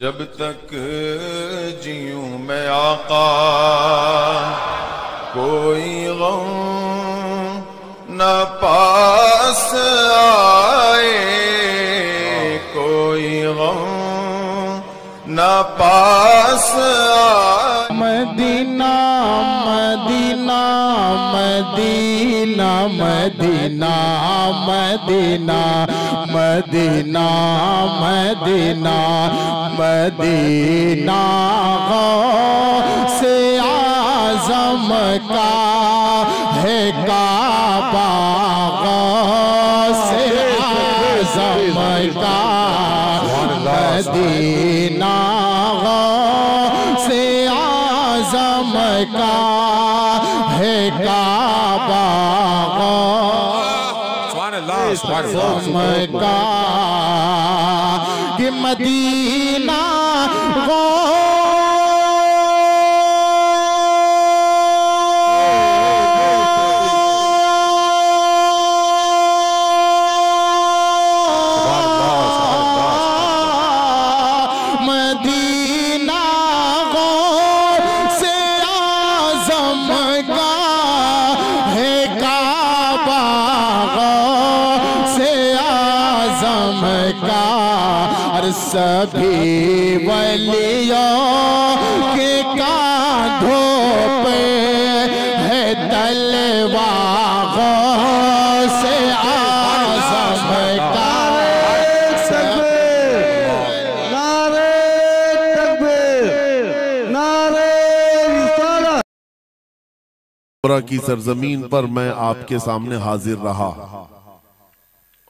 जब तक जीऊं मैं आका कोई गम न पास आए, कोई गम न पास आए। Medina Medina Medina Medina Medina Medina Medina Medina से आज़म का है काबा, से आज़म का मदीना से आज़म का है काबा, का कि मदीना मदीना से आज़म का है काबा, से आज़म का। और सभी वलियों के कांधों पे है तलवार, से आज़म का। की सरजमीन पर मैं आपके सामने हाजिर रहा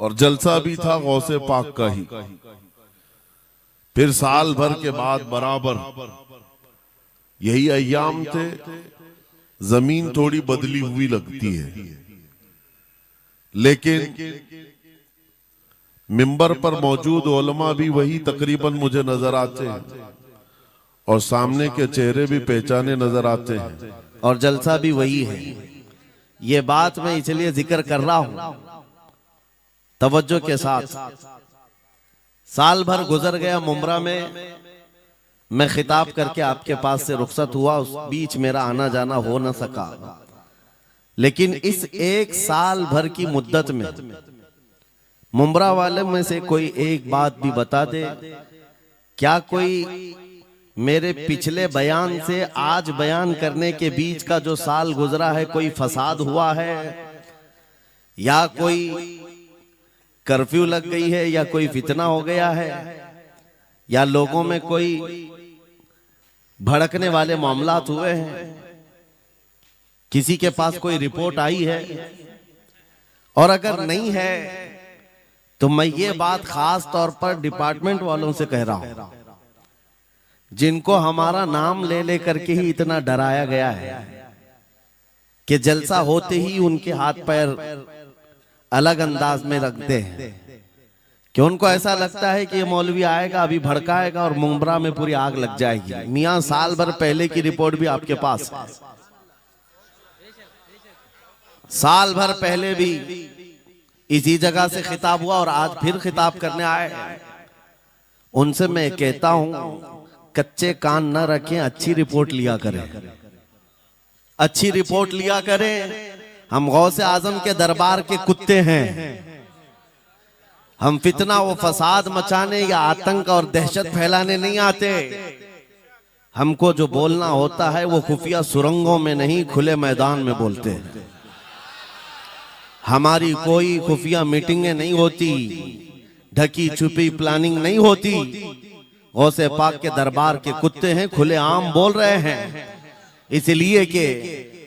और जलसा भी था गौसे पाक का ही। फिर साल भर के बाद बराबर यही अय्याम थे, जमीन थोड़ी बदली हुई लगती है, लेकिन मिंबर पर मौजूद उलमा भी वही तकरीबन मुझे नजर आते हैं और सामने के चेहरे भी पहचाने नजर आते हैं और जलसा भी वही है। ये बात मैं इसलिए जिक्र कर रहा हूं तवज्जो के साथ। साल भर गुजर गया मुमरा में, मैं खिताब करके आपके पास से रुखसत हुआ, उस बीच मेरा आना जाना हो न सका। लेकिन इस एक साल भर की मुद्दत में मुमरा वाले में से कोई एक बात भी बता दे, क्या कोई मेरे पिछले बयान से आज बयान करने के बीच का जो साल गुजरा है कोई फसाद हुआ है, या कोई कर्फ्यू लग गई है, या कोई फितना हो गया है, या लोगों में कोई भड़कने वाले मामलात हुए हैं, किसी के पास कोई रिपोर्ट आई है? और अगर नहीं है तो मैं ये बात खास तौर पर डिपार्टमेंट वालों से कह रहा हूं, जिनको हमारा नाम ले लेकर के ही इतना डराया गया है कि जलसा होते ही उनके हाथ पैर अलग अंदाज में रखते हैं, कि उनको ऐसा लगता है कि ये मौलवी आएगा अभी भड़काएगा और मुंबरा में पूरी आग लग जाएगी। मियां साल भर पहले की रिपोर्ट भी आपके पास है, साल भर पहले भी इसी जगह से खिताब हुआ और आज फिर खिताब करने आए। उनसे मैं कहता हूं कच्चे कान न रखें, अच्छी रिपोर्ट लिया करें, अच्छी रिपोर्ट लिया करें। हम गौसे आजम के दरबार के कुत्ते हैं, हम फितना व फसाद मचाने या आतंक और दहशत फैलाने नहीं आते। हमको जो बोलना होता है वो खुफिया सुरंगों में नहीं, खुले मैदान में बोलते हैं। हमारी कोई खुफिया मीटिंगें नहीं होती, ढकी छुपी प्लानिंग नहीं होती। गौसे पाक के दरबार के कुत्ते हैं, खुले आम बोल रहे हैं, इसलिए कि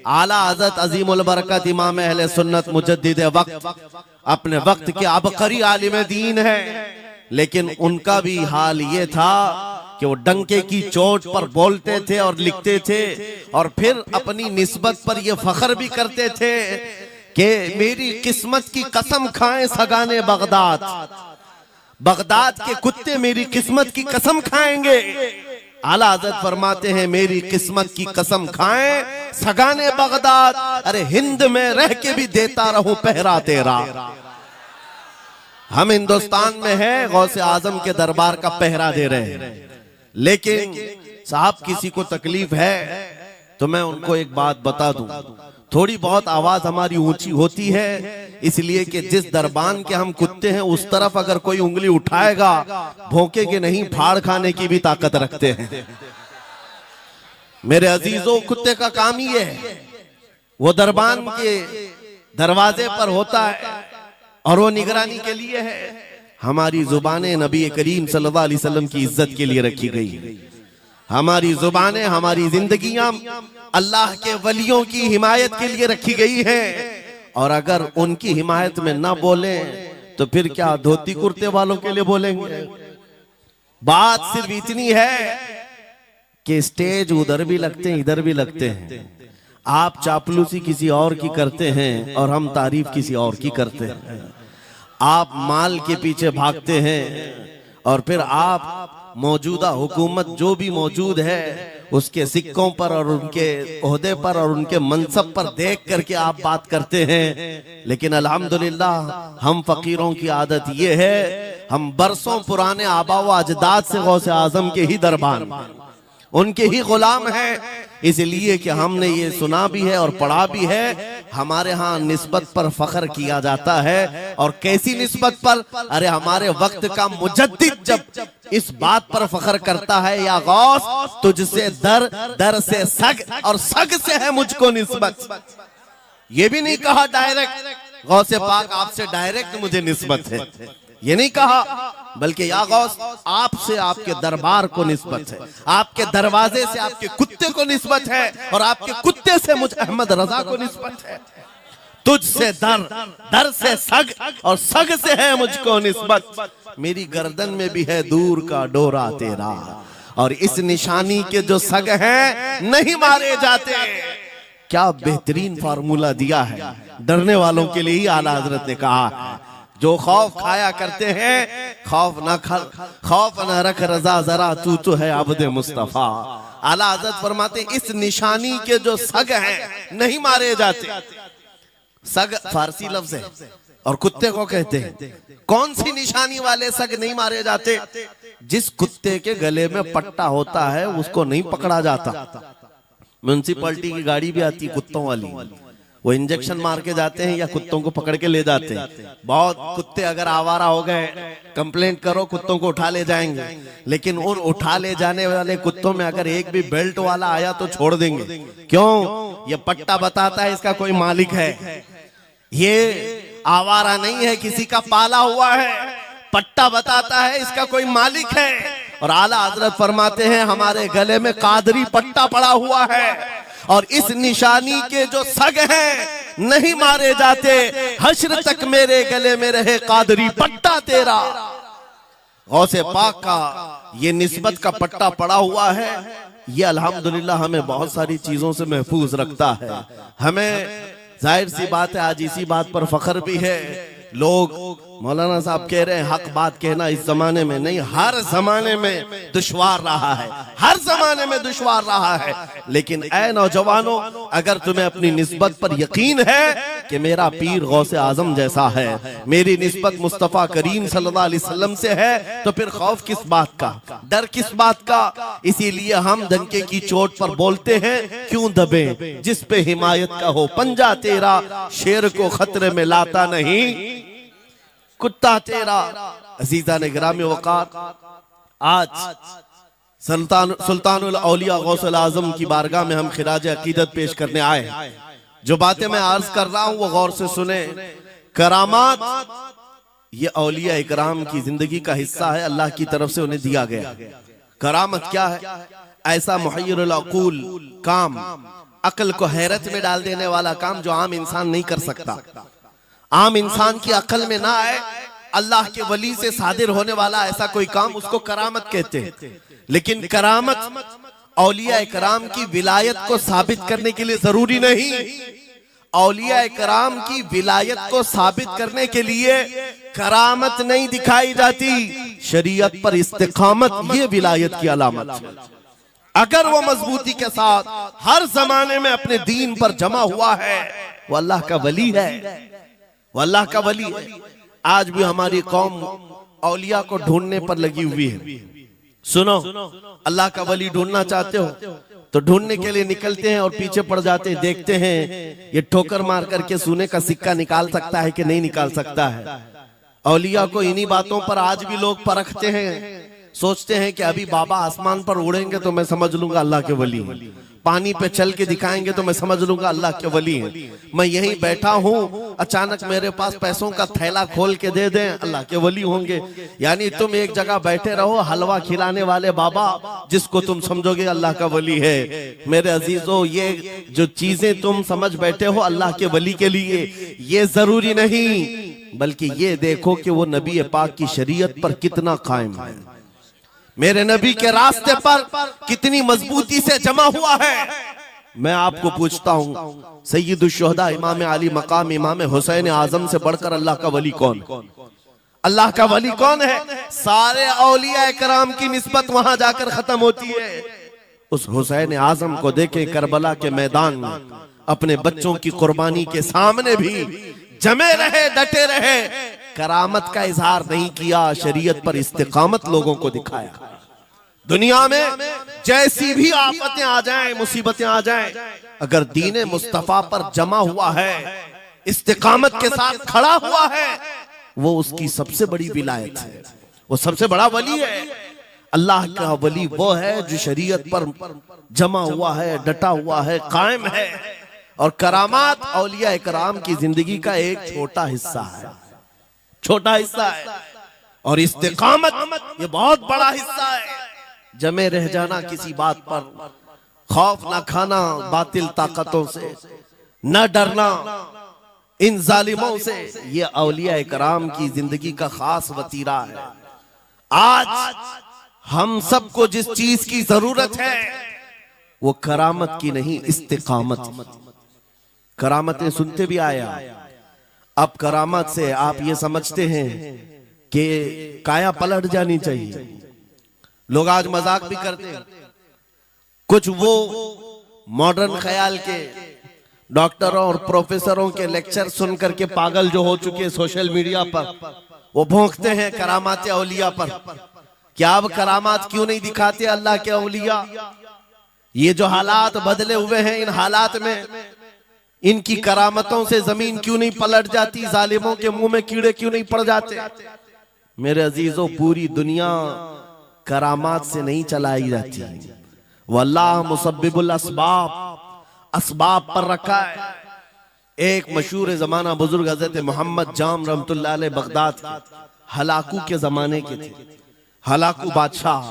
आला हज़रत अजीमुल बरकत इमाम अहले सुन्नत मुजद्दिद वक्त अपने वक्त के अबकरी आलिम दीन है। लेकिन उनका भी हाल ये था कि वो डंके की चोट पर बोलते थे और लिखते थे, और फिर अपनी निस्बत पर ये फख्र भी करते थे कि मेरी किस्मत की कसम खाएं सगाने बगदाद, बगदाद के कुत्ते मेरी किस्मत की कसम खाएंगे। आला हज़रत फरमाते हैं मेरी किस्मत की कसम खाएं सगाने बगदाद, अरे हिंद में रह के भी देता रहूं पहरा तेरा। हम हिंदुस्तान में हैं, गौसे आजम के दरबार का पहरा दे रहे हैं। लेकिन साहब किसी को तकलीफ है तो मैं उनको एक बात बता दूं, थोड़ी बहुत आवाज हमारी ऊंची होती है इसलिए कि जिस दरबान के हम कुत्ते हैं उस तरफ अगर कोई उंगली उठाएगा भौंके के नहीं, फाड़ खाने की भी ताकत रखते हैं। मेरे अजीजों, कुत्ते का काम ही है, वो दरबान के दरवाजे पर होता है और वो निगरानी के लिए है। हमारी जुबानें नबी करीम सल्लल्लाहु अलैहि वसल्लम की इज्जत के लिए रखी गई। हमारी जुबानें, हमारी जिंदगियां अल्लाह के वलियों की हिमायत के लिए रखी गई है। और अगर उनकी हिमायत में ना बोले तो फिर क्या धोती कुर्ते वालों के लिए बोलेंगे? बात सिर्फ इतनी है कि स्टेज उधर भी लगते हैं, इधर भी लगते हैं। आप चापलूसी किसी और की करते हैं और हम तारीफ किसी और की करते हैं। आप माल के पीछे भागते हैं और फिर आप मौजूदा हुकूमत जो भी मौजूद है उसके सिक्कों पर और उनके ओहदे पर और उनके मनसब पर देख करके आप बात करते हैं। लेकिन अल्हम्दुलिल्लाह हम फकीरों की आदत ये है, हम बरसों पुराने आबा व अजदाद से गौसे आजम के ही दरबान, उनके ही गुलाम हैं। इसलिए कि हमने ये सुना भी है और पढ़ा भी है, हमारे यहाँ निस्बत पर फख्र किया जाता है। और कैसी निस्बत पर? अरे हमारे वक्त का मुजद्दिद जब इस बात पर फख्र करता है, या गौस तुझसे दर, दर से सग और सग से है मुझको निस्बत। ये भी नहीं कहा डायरेक्ट गौसे पाक आपसे डायरेक्ट मुझे निस्बत है, ये नहीं कहा, बल्कि या गौस आपसे आपके दरबार को निस्बत है, आपके दरवाजे से आपके कुत्ते को निस्बत है और आपके कुत्ते से मुझ अहमद रजा को निस्बत है। तुझसे दर, दर से सग और सग से है मुझको निस्बत। मेरी गर्दन में भी है दूर का डोरा तेरा, और इस निशानी के जो सग हैं नहीं मारे जाते। क्या बेहतरीन फार्मूला दिया है, डरने वालों के लिए ही आला हजरत ने कहा है। जो खौफ खाया करते हैं, खौफ न रख रजा जरा, तू तो है अब्दे मुस्तफा। आला हजरत फरमाते इस निशानी के जो सग हैं नहीं मारे जाते। सग फारसी लफ्ज है और कुत्ते को कहते हैं। कौन सी निशानी वाले सग नहीं मारे जाते? जिस कुत्ते के गले में पट्टा होता है उसको नहीं पकड़ा जाता। म्युनिसिपैलिटी की गाड़ी भी आती है कुत्तों वाली, वो इंजेक्शन मार के जाते हैं या कुत्तों को पकड़ के ले जाते हैं। बहुत कुत्ते अगर आवारा हो गए, कंप्लेंट करो, कुत्तों को उठा ले जाएंगे। लेकिन उन उठा ले जाने वाले कुत्तों में अगर एक भी बेल्ट वाला आया तो छोड़ देंगे। क्यों? ये पट्टा बताता है इसका कोई मालिक है, ये आवारा नहीं है, किसी का पाला हुआ है। पट्टा बताता है इसका कोई मालिक है। और आला हजरत फरमाते हैं हमारे गले में कादरी पट्टा पड़ा हुआ है और इस निशानी के जो सग हैं नहीं मारे जाते। हश्र तक मेरे गले में रहे कादरी पट्टा तेरा। गौसे पाक का ये निस्बत का पट्टा पड़ा हुआ है। ये अल्हम्दुलिल्लाह हमें बहुत सारी चीजों से महफूज रखता है। हमें जाहिर सी बात है आज इसी बात पर फख्र भी है। लोग मौलाना साहब कह रहे हैं हक बात कहना इस जमाने में नहीं, हर जमाने में दुश्वार रहा है, हर जमाने में दुश्वार रहा है। लेकिन ऐ नौजवानों, अगर तुम्हें अपनी निस्बत पर यकीन है कि मेरा पीर गौसे आजम जैसा है, मेरी निस्बत मुस्तफा करीम सल्लल्लाहु अलैहि वसल्लम से है, तो फिर खौफ किस बात का, डर किस बात का? इसीलिए हम डंके की चोट पर बोलते हैं, क्यों दबे जिस पे हिमायत का हो पंजा तेरा, शेर को खतरे में लाता नहीं कुत्ता तेरा। अजीजा ने गिरामी वक़ार, आज सुल्तानुल औलिया गौसुल आजम की बारगाह में हम खिराज अकीदत पेश करने आए। जो बातें मैं अर्ज कर रहा हूं वो गौर से सुने। करामात ये औलिया इकराम की जिंदगी का हिस्सा है, अल्लाह की तरफ से उन्हें दिया गया। करामत क्या है? ऐसा मुहय्यरुल अक़ूल काम, अक्ल को हैरत में डाल देने वाला काम जो आम इंसान नहीं कर सकता, आम इंसान की अकल में ना आए। अल्लाह के वली से सादिर होने वाला ऐसा कोई काम, उसको करामत कहते हैं। लेकिन करामत औलिया कराम की विलायत को साबित करने के लिए जरूरी नहीं। औलिया कराम की विलायत को साबित करने के लिए करामत नहीं दिखाई जाती, शरीयत पर इस्तिकामत ये विलायत की अलामत है। अगर वो मजबूती के साथ हर जमाने में अपने दीन पर जमा हुआ है, वो अल्लाह का वली है, वो अल्लाह का वली है। आज भी हमारी कौम औलिया को ढूंढने पर लगी हुई है। सुनो, अल्लाह का वली ढूंढना चाहते हो तो ढूंढने के लिए निकलते हैं और पीछे पड़ जाते हैं, देखते हैं ये ठोकर मार करके सोने का सिक्का निकाल सकता है कि नहीं निकाल सकता है। औलिया को इन्हीं बातों पर आज भी लोग परखते हैं, सोचते हैं कि अभी बाबा आसमान पर उड़ेंगे तो मैं समझ लूंगा अल्लाह के वली हैं, पानी पे चल के दिखाएंगे तो मैं समझ लूंगा अल्लाह के वली हैं, मैं यहीं बैठा हूं अचानक मेरे पास पैसों का थैला खोल के दे दें अल्लाह के वली होंगे। यानी तुम एक जगह बैठे रहो, हलवा खिलाने वाले बाबा जिसको तुम समझोगे अल्लाह का वली है। मेरे अजीजों, ये जो चीजें तुम समझ बैठे हो अल्लाह के वली के लिए, ये जरूरी नहीं, बल्कि ये देखो कि वो नबी पाक की शरीयत पर कितना कायम है, मेरे नबी के रास्ते पर कितनी मजबूती से जमा हुआ है। मैं आपको पूछता हूँ, सैयदुश शुहदा इमाम अली मकाम इमाम हुसैन आजम से बढ़कर अल्लाह का वली कौन? अल्लाह का वली कौन है? सारे औलिया कराम की निस्बत वहां जाकर खत्म होती है। उस हुसैन आजम को देखे करबला के मैदान में अपने बच्चों की कुर्बानी के सामने भी जमे रहे, डटे रहे, करामत का इजहार नहीं किया, शरीयत पर इस्तिकामत लोगों को दिखाया। दुनिया में जैसी भी आफतें आ जाएं, मुसीबतें आ जाएं, अगर दीने मुस्तफा पर जमा हुआ है, इस्तिकामत के साथ खड़ा हुआ है, वो उसकी सबसे बड़ी विलायत है, वो सबसे बड़ा वली है। अल्लाह का वली वो है जो शरीयत पर जमा हुआ है, डटा हुआ है, कायम है। और करामात औलिया इकराम की जिंदगी का एक छोटा हिस्सा है, छोटा हिस्सा है, और इस्तिकामत ये बहुत बड़ा हिस्सा है। जमे रह जाना किसी बात पर, खौफ ना खाना बातिल ताकतों से, न डरना इन जालिमों से, ये औलिया इकराम की जिंदगी का खास वतीरा है। आज हम सबको जिस चीज की जरूरत है वो करामत की नहीं, इस्तिकामत। करामतें सुनते भी आया, अब करामत से आप ये समझते हैं कि काया पलट जानी चाहिए। लोग आज मजाक भी करते हैं, कुछ वो मॉडर्न ख्याल के डॉक्टरों और प्रोफेसरों के लेक्चर सुन करके पागल जो हो चुके सोशल मीडिया पर, वो भौंकते हैं करामात औलिया पर। क्या अब करामात क्यों नहीं दिखाते अल्लाह के औलिया? ये जो हालात बदले हुए हैं, इन हालात में इनकी करामतों से जमीन क्यों नहीं पलट जाती? जालिमों के मुंह में कीड़े क्यों नहीं पड़ जाते? मेरे अजीजों, पूरी दुनिया करामात से नहीं चलाई जाती, वल्लाह मुसब्बिबुल अस्बाब, असबाब पर रखा है। एक मशहूर जमाना बुजुर्ग हजरत मोहम्मद जाम रहमतुल्लाह अलैह बगदाद हलाकू के जमाने के थे। हलाकू बादशाह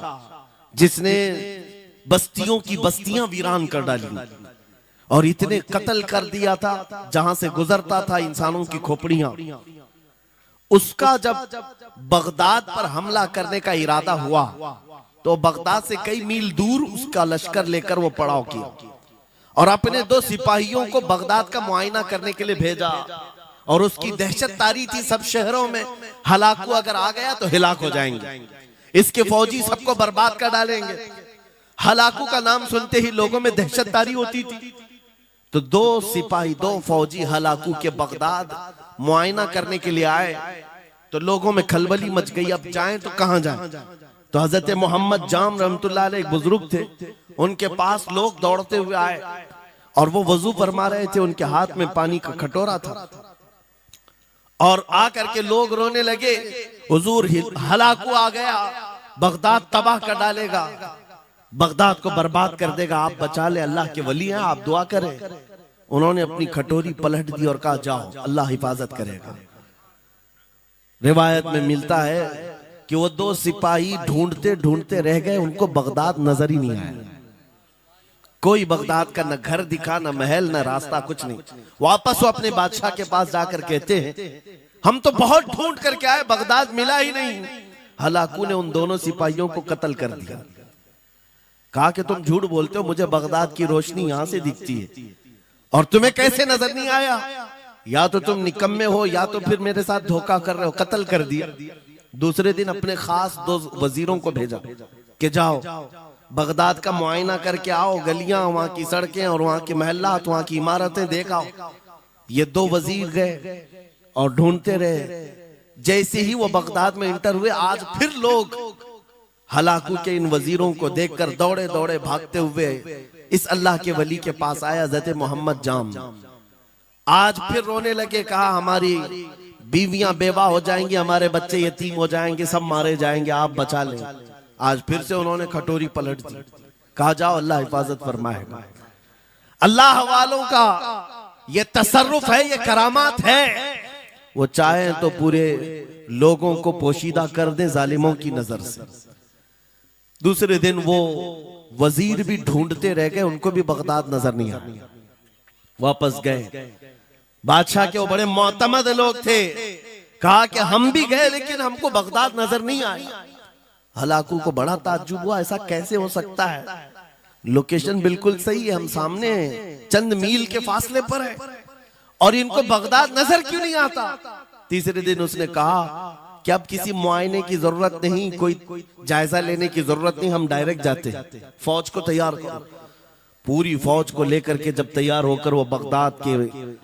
जिसने बस्तियों की बस्तियां वीरान कर डाली और इतने कत्ल कर दिया था, जहां से गुजरता था इंसानों की खोपड़ियां। उसका जब बगदाद पर हमला करने का इरादा हुआ तो बगदाद से कई मील दूर उसका लश्कर लेकर वो पड़ाव किया और अपने 2 सिपाहियों को बगदाद का मुआयना करने के लिए भेजा। और उसकी दहशत तारी थी सब शहरों में, हलाकू अगर आ गया तो हिलाक हो जाएंगे, इसके फौजी सबको बर्बाद कर डालेंगे। हलाकू का नाम सुनते ही लोगों में दहशत तारी होती थी। तो 2 सिपाही 2 फौजी हलाकू के बगदाद मुआयना करने के लिए आए तो लोगों में खलबली मच गई, अब जाएं तो कहां जाएं? तो हजरत मोहम्मद जाम रहमतुल्लाह अलैह एक बुजुर्ग थे, उनके पास लोग दौड़ते हुए आए और वो वजू फरमा रहे थे, उनके हाथ में पानी का कटोरा था और आकर के लोग रोने लगे, हुजूर हलाकू आ गया, बगदाद तबाह कर डालेगा, बगदाद को बर्बाद कर देगा, आप बचा ले, अल्लाह के वली हैं, आप दुआ करें। उन्होंने अपनी कटोरी पलट दी और कहा जाओ, अल्लाह हिफाजत करेगा। रिवायत में मिलता है कि वो 2 सिपाही ढूंढते ढूंढते रह गए, उनको बगदाद नजर ही नहीं आया। कोई बगदाद का न घर दिखा, न महल, न रास्ता, कुछ नहीं। वापस वो अपने बादशाह के पास जाकर कहते हैं, हम तो बहुत ढूंढ करके आए, बगदाद मिला ही नहीं। हलाकू ने उन दोनों सिपाहियों को कत्ल कर दिया। कहा कि तुम झूठ बोलते हो, मुझे बगदाद की रोशनी यहां से दिखती है और तुम्हें कैसे नजर नहीं आया? या तो तुम निकम्मे हो या तो फिर मेरे साथ धोखा कर रहे हो। कत्ल कर दिया। दूसरे दिन अपने खास 2 वजीरों को भेजा कि जाओ बगदाद का मुआयना करके आओ, गलियां, वहां की सड़कें और वहां के महल्लात, वहां की इमारतें देख आओ। ये 2 वजीर गए और ढूंढते रहे। जैसे ही वो बगदाद में इंटर हुए, आज फिर लोग हलाकू के इन वजीरों को देखकर दौड़े दौड़े भागते हुए इस अल्लाह के वली के पास आया हज़रत मोहम्मद जाम। आज फिर रोने लगे, कहा हमारी बीवियां बेवा हो जाएंगी, हमारे बच्चे यतीम हो जाएंगे, सब मारे जाएंगे, आप बचा लें। आज फिर से उन्होंने खटोरी पलट दी, कहा जाओ अल्लाह हिफाजत फरमाएगा। अल्लाह वालों का ये तसर्रुफ है, ये करामात है। वो चाहे तो पूरे लोगों को पोशीदा कर दे जालिमों की नजर से। दूसरे दिन वो वजीर भी ढूंढते रह गए, उनको भी बगदाद नजर नहीं आया। वापस गए, बादशाह के वो बड़े मोतमद लोग थे, कहा कि हम भी गए लेकिन हमको बगदाद नजर नहीं आई। हलाकू को बड़ा ताज्जुब हुआ, ऐसा कैसे हो सकता है, लोकेशन बिल्कुल सही है, हम सामने चंद मील के फासले पर है और इनको बगदाद नजर क्यों नहीं आता। तीसरे दिन उसने कहा कि अब किसी मुआयने की जरूरत नहीं, कोई जायजा लेने की जरूरत नहीं, हम डायरेक्ट जाते, फौज को तैयार करो। पूरी फौज को लेकर के जब तैयार होकर वो बगदाद के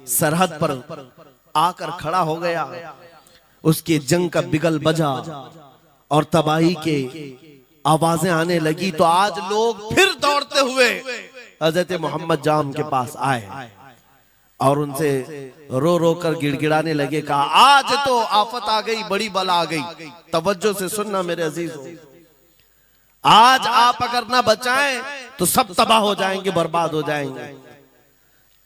सरहद पर आकर खड़ा हो गया, उसके जंग का बिगल बजा और तबाही के आवाजें आने लगी, तो आज लोग फिर दौड़ते हुए हजरत मोहम्मद जाम के पास आए और उनसे रो रो कर गिड़गिड़ाने लगे, कहा आज तो आफत आ गई, बड़ी बला आ गई। तवज्जो से सुनना मेरे अजीजों, आज आप अगर ना बचाएं तो सब तबाह हो जाएंगे, बर्बाद हो जाएंगे।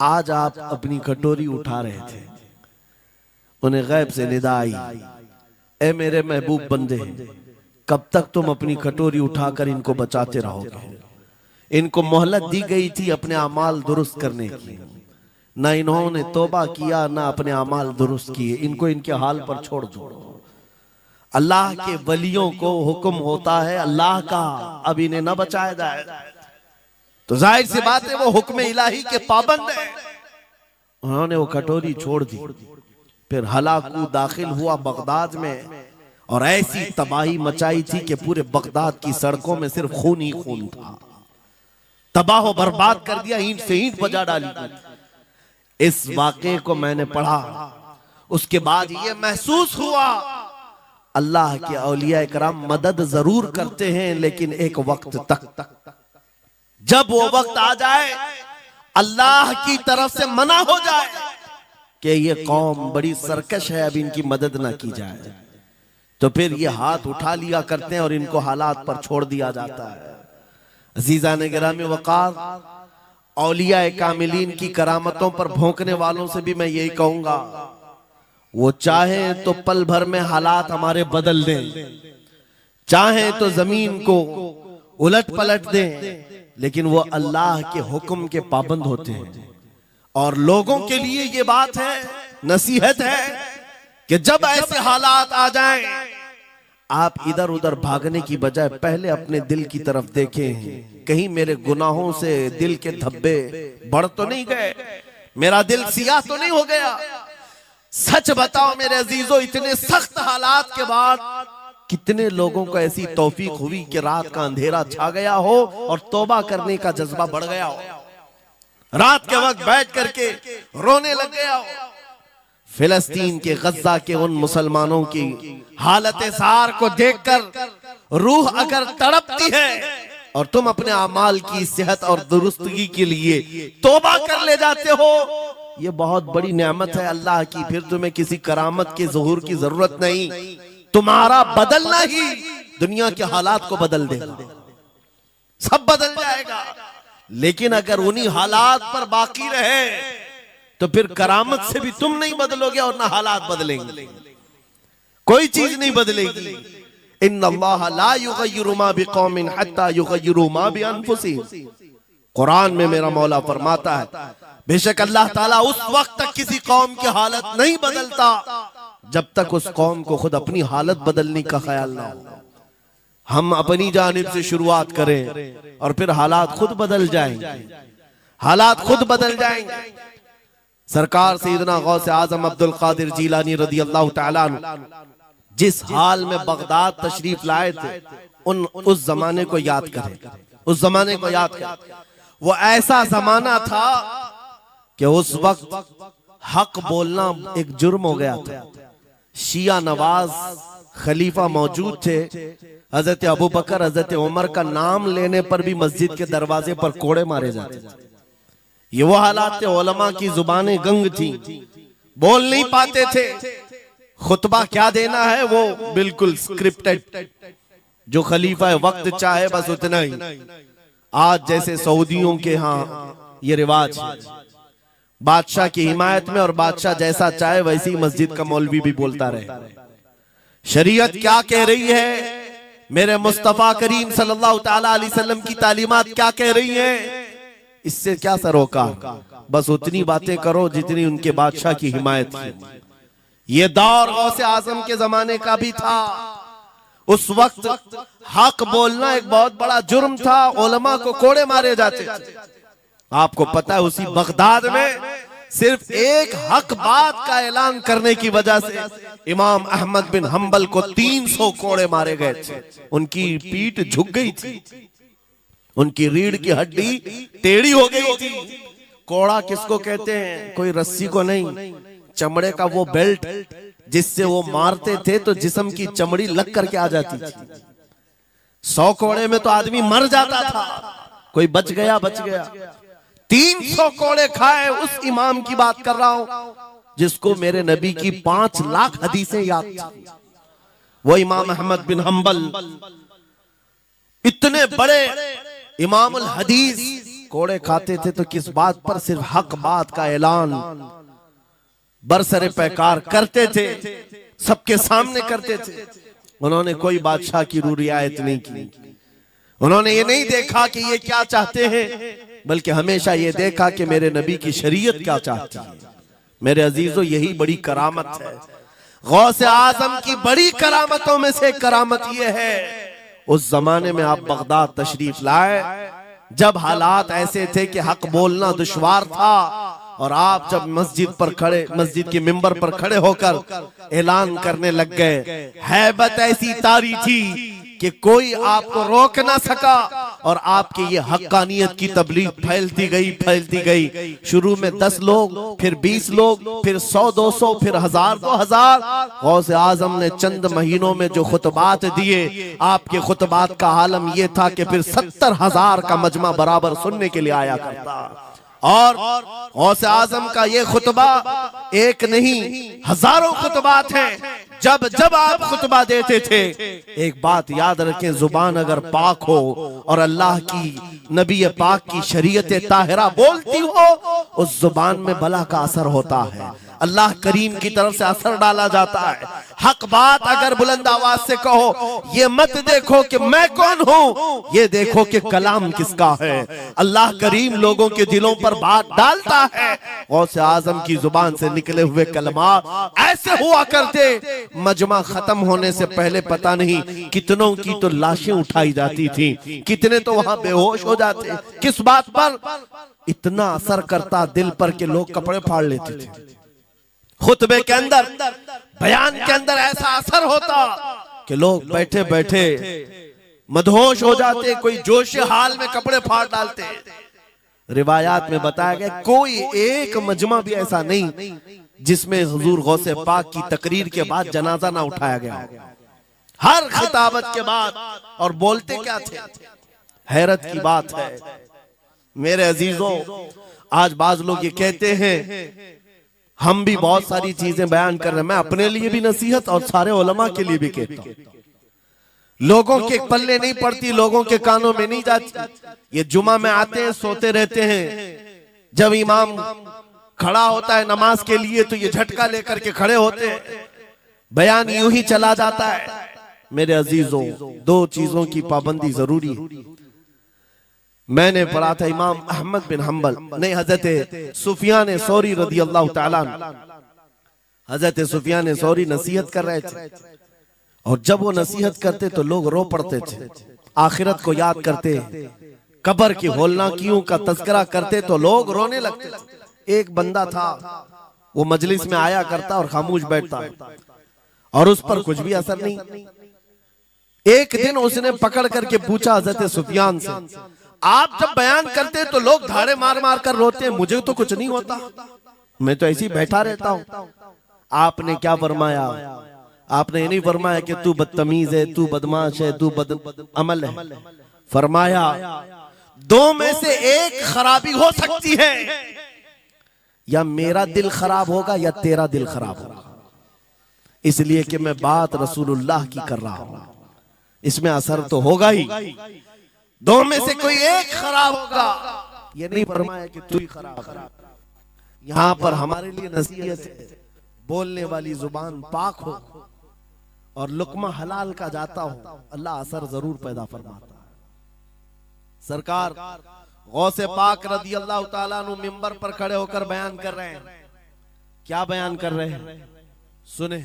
आज आप अपनी कटोरी उठा रहे थे, उन्हें गैब से निदा आई, ए मेरे महबूब बंदे, कब तक तुम अपनी कटोरी उठाकर इनको बचाते रहोगे। इनको मोहलत दी गई थी अपने अमाल दुरुस्त करने की, ना इन्होंने तौबा किया ना अपने अमाल दुरुस्त किए, इनको इनके हाल पर छोड़ दो। अल्लाह के वलियों को हुक्म होता है अल्लाह का, अब इन्हें न बचाया जाए तो जाहिर सी बात है वो हुक्म इलाही के पाबंद है। उन्होंने वो कटोरी छोड़ दी। फिर हलाकू दाखिल हुआ बगदाद में और ऐसी तबाही मचाई थी कि पूरे बगदाद की सड़कों में सिर्फ खून ही खून था, तबाह बर्बाद कर दिया, ईंट से ईंट बजा डाली। इस वाक़े को मैंने पढ़ा, उसके बाद ये महसूस हुआ अल्लाह के औलिया इकराम मदद जरूर करते हैं, लेकिन एक वक्त तक, जब वो वक्त आ जाए अल्लाह की तरफ से मना हो जाए कि ये कौम बड़ी सरकश है, अब इनकी मदद ना की जाए, तो फिर ये हाथ उठा लिया करते हैं और इनको हालात पर छोड़ दिया जाता है। अजीज़ान गिरामी वक़ार, औलिया कामिलीन की करामतों पर भौंकने वालों से भी मैं यही कहूंगा, वो चाहे तो पल भर में हालात हमारे बदल दें, चाहे तो जमीन को उलट पलट दें, लेकिन वो अल्लाह के हुक्म के पाबंद होते हैं। और लोगों के लिए ये बात है, नसीहत है कि जब ऐसे हालात आ जाएं, आप इधर उधर भागने की बजाय पहले अपने दिल की तरफ देखें, कहीं मेरे गुनाहों से दिल के धब्बे बढ़ तो नहीं गए, मेरा दिल सियाह तो नहीं हो गया। सच बताओ मेरे अजीजों, इतने सख्त हालात के बाद कितने लोगों को ऐसी तौफीक हुई कि रात का अंधेरा छा गया हो और तौबा करने का जज्बा बढ़ गया हो, रात के वक्त बैठ करके रोने लग गया हो। फिलिस्तीन के गज्जा के उन मुसलमानों की हालत सार को देखकर रूह अगर तड़पती है और तुम अपने अमाल की सेहत और दुरुस्तगी के लिए तौबा कर ले जाते हो, ये बहुत बड़ी नेमत है अल्लाह की। फिर तुम्हें किसी करामत के ज़ुहूर की जरूरत नहीं, तुम्हारा बदलना ही दुनिया के हालात को बदल देगा, सब बदल जाएगा। लेकिन अगर उन्हीं हालात पर बाकी रहे तो फिर करामत से भी तुम नहीं बदलोगे और ना हालात बदलेंगे, कोई चीज नहीं बदलेगी। इन्नल्लाह ला युगय्यिरु मा बिकौमिन हत्ता युगय्यिरु मा बिअनफुसिहिम। कुरान में मेरा मौला फरमाता है, बेशक अल्लाह ताला उस वक्त तक किसी कौम की हालत नहीं बदलता जब तक उस कौम को खुद अपनी हालत बदलने का ख्याल ना हो। हम अपनी जानिब से शुरुआत करें और फिर हालात खुद बदल जाएंगे, हालात खुद बदल जाएंगे। सरकार सैयदना गौसे आजम अब्दुल कादिर जीलानी रदी अल्लाह तआला अन्हु जिस हाल में बगदाद तशरीफ लाए थे, उस जमाने को याद करें, उस जमाने को याद करें। वो ऐसा जमाना था कि उस वक्त हक बोलना एक जुर्म हो गया था। शिया नवाज खलीफा मौजूद थे, हजरत अबू बकर, हजरत उमर का नाम लेने पर भी मस्जिद के दरवाजे पर कोड़े मारे जाते थे। ये वो हालात थे, उलमा की जुबानें गंग थी, बोल नहीं पाते थे। खुतबा क्या देना है वो बिल्कुल स्क्रिप्टेड, जो खलीफा वक्त चाहे बस उतना ही। आज जैसे सऊदियों के यहाँ ये रिवाज है, बादशाह की हिमायत में, और बादशाह जैसा चाहे वैसी मस्जिद का मौलवी भी बोलता रहे। शरीयत क्या कह रही है, मेरे मुस्तफा करीम सल्लल्लाहु ताला अलैहि वसल्लम की तालीमात क्या कह रही हैं, इससे क्या सरोकार। बस उतनी बातें करो जितनी उनके बादशाह की हिमायत की। ये दौर गौसे आजम के जमाने का भी था। उस वक्त हक बोलना एक बहुत बड़ा जुर्म था, उलमा को कोड़े मारे जाते थे। आपको पता है उसी बगदाद में सिर्फ एक हक बात का ऐलान करने की वजह से इमाम अहमद बिन हंबल को 300 कोड़े मारे गए थे। उनकी पीठ झुक गई थी, उनकी रीढ़ की हड्डी टेढ़ी हो गई थी। कोड़ा किसको कहते हैं, कोई रस्सी को नहीं, चमड़े का वो बेल्ट जिससे वो मारते थे तो जिस्म की चमड़ी लग करके आ जाती थी। 100 कोड़े में तो आदमी मर जाता था, कोई बच गया। 300 कोड़े खाए उस इमाम की बात कर रहा हूं जिसको मेरे नबी की 5 लाख हदीसें याद थी। वो इमाम अहमद बिन हंबल, इतने बड़े इमामुल हदीस, कोड़े खाते थे तो किस बात पर, सिर्फ हक बात का ऐलान बरसरे पैकार करते थे, सबके सामने करते थे। उन्होंने कोई बादशाह की रूह रियायत नहीं की, उन्होंने ये नहीं देखा कि ये क्या चाहते हैं, बल्कि हमेशा ये देखा कि मेरे नबी की शरीयत क्या चाहती है। मेरे अजीजों, यही बड़ी करामत है। गौसे आजम की बड़ी करामतों में से करामत ये है, उस जमाने में आप बगदाद तशरीफ लाए जब हालात ऐसे थे कि हक बोलना दुश्वार था, और आप जब मस्जिद पर खड़े, मस्जिद के मिंबर पर खड़े होकर ऐलान करने लग गए, हैबत ऐसी तारी थी कि कोई आपको रोक ना सका, और आपके ये हक्कानियत की तबलीग फैलती गई। शुरू में 10 लोग, फिर 20 लोग, फिर 100-200, फिर 1000-2000। गौसे आजम ने चंद महीनों में जो खुतबात दिए, आपके खुतबात का आलम यह था कि फिर 70,000 का मजमा बराबर सुनने के लिए आया करता। और गौसे आजम का ये खुतबा एक नहीं, हजारों खुतबात हैं। जब जब आप खुतबा देते थे, एक बात याद रखें, जुबान अगर पाक हो और अल्लाह की, नबी पाक की शरीयत ताहिरा बोलती हो, उस जुबान में बला का असर होता है, अल्लाह करीम की तरफ से असर डाला जाता है। हक बात अगर बुलंद आवाज से कहो, ये मत देखो कि मैं कौन हूं, ये देखो कि कलाम किसका है। अल्लाह करीम लोगों के दिलों पर बात डालता है। गौसे आजम की जुबान से निकले हुए कलमात ऐसे हुआ करते, मजमा खत्म होने से पहले पता नहीं कितनों की तो लाशें उठाई जाती थी, कितने तो वहां बेहोश हो जाते। किस बात पर? इतना असर करता दिल पर कि लोग कपड़े फाड़ लेते थे। खुतबे के अंदर, बयान के अंदर ऐसा असर होता कि लोग बैठे बैठे मदहोश हो जाते, कोई जोश हाल में कपड़े फाड़ डालते। रिवायात में बताया गया कोई एक मजमा भी ऐसा नहीं जिसमें हुजूर गौसे पाक की तकरीर के बाद जनाजा ना उठाया गया। हर खिताबत के बाद, और बोलते क्या थे, हैरत की बात है मेरे अजीजों। आज बाज लोग ये कहते हैं, हम भी बहुत सारी चीजें बयान कर रहे हैं, मैं अपने लिए भी नसीहत और सारे उलमा के लिए भी कहता हूं, लोगों के पल्ले नहीं पड़ती, लोगों के कानों में नहीं जाती। ये जुमा में आते हैं, सोते रहते हैं, जब इमाम खड़ा होता है नमाज के लिए तो ये झटका लेकर के खड़े होते हैं, बयान यूं ही चला जाता है। मेरे अजीजों, 2 चीजों की पाबंदी जरूरी है। मैंने पढ़ा था इमाम अहमद बिन हंबल, नहीं, हजरत सुफियान सौरी रदी अल्लाह ताला, हजरत सुफियान सौरी नसीहत कर रहे थे, और जब वो नसीहत करते तो लोग रो पड़ते थे, आखिरत को याद करते, कब्र की होलनाकियों का तज़किरा करते तो लोग रोने लगते थे। एक बंदा था, वो मजलिस में आया करता और खामोश बैठता, और उस पर कुछ भी असर नहीं। एक दिन उसने पकड़ करके पूछा हजरत सुफियान से, आप जब बयान करते तो लोग धाड़े मार मार कर रोते हैं, मुझे तो कुछ नहीं होता, मैं तो ऐसे ही बैठा रहता हूं। आपने क्या फरमाया? आपने ये नहीं फरमाया कि तू बदतमीज है, तू बदमाश है, तू बदअमल है। फरमाया दो में से एक खराबी हो सकती है, या मेरा दिल खराब होगा या तेरा दिल खराब होगा। इसलिए कि मैं बात रसूलुल्लाह की कर रहा हूं, इसमें असर तो होगा ही। दो में से कोई एक खराब होगा, ये नहीं फरमाया कि तू ही खराब। यहां पर हमारे लिए नसीहत है, बोलने वाली जुबान पाक हो और लुकमा हलाल का जाता हो, अल्लाह असर जरूर पैदा फरमाता है। सरकार गौसे पाक रदी अल्लाह ताला अन्हु मिंबर पर खड़े होकर बयान कर रहे हैं। क्या बयान कर रहे हैं सुने।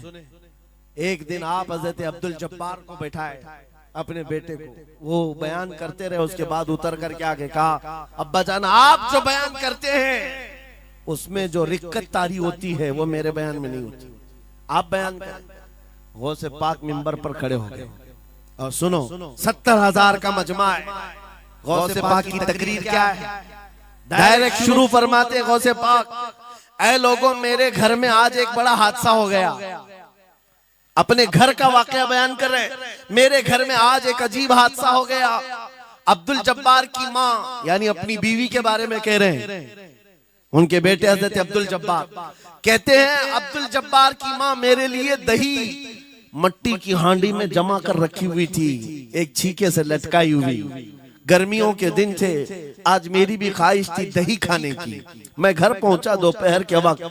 एक दिन आप हजरत अब्दुल जब्बार को बैठाए, अपने बेटे को, वो बयान करते रहे। उसके बाद उतर कर के आगे कहा, अब्बा जान आप जो बयान करते हैं उसमें जो रिक्कत तारी होती है वो मेरे बयान में नहीं होती, आप बयान करें। गौसे पाक मिंबर पर खड़े हो गए और सुनो, 70,000 का मजमा है। गौसे पाक की तकरीर क्या है, डायरेक्ट शुरू फरमाते गौसे पाक, ऐ लोगों मेरे घर में आज एक बड़ा हादसा हो गया। अपने घर का वाकया बयान कर रहे, मेरे घर में आज एक अजीब हादसा हो गया। अब्दुल जब्बार की माँ यानी अपनी बीवी के बारे में कह रहे हैं, उनके बेटे हजरत अब्दुल जब्बार कहते हैं, अब्दुल जब्बार की माँ मेरे लिए दही मट्टी की हांडी में जमा कर रखी हुई थी, एक छीके से लटकाई हुई। गर्मियों के दिन थे, आज मेरी भी ख्वाहिश थी दही खाने की। मैं घर पहुंचा दोपहर के वक्त,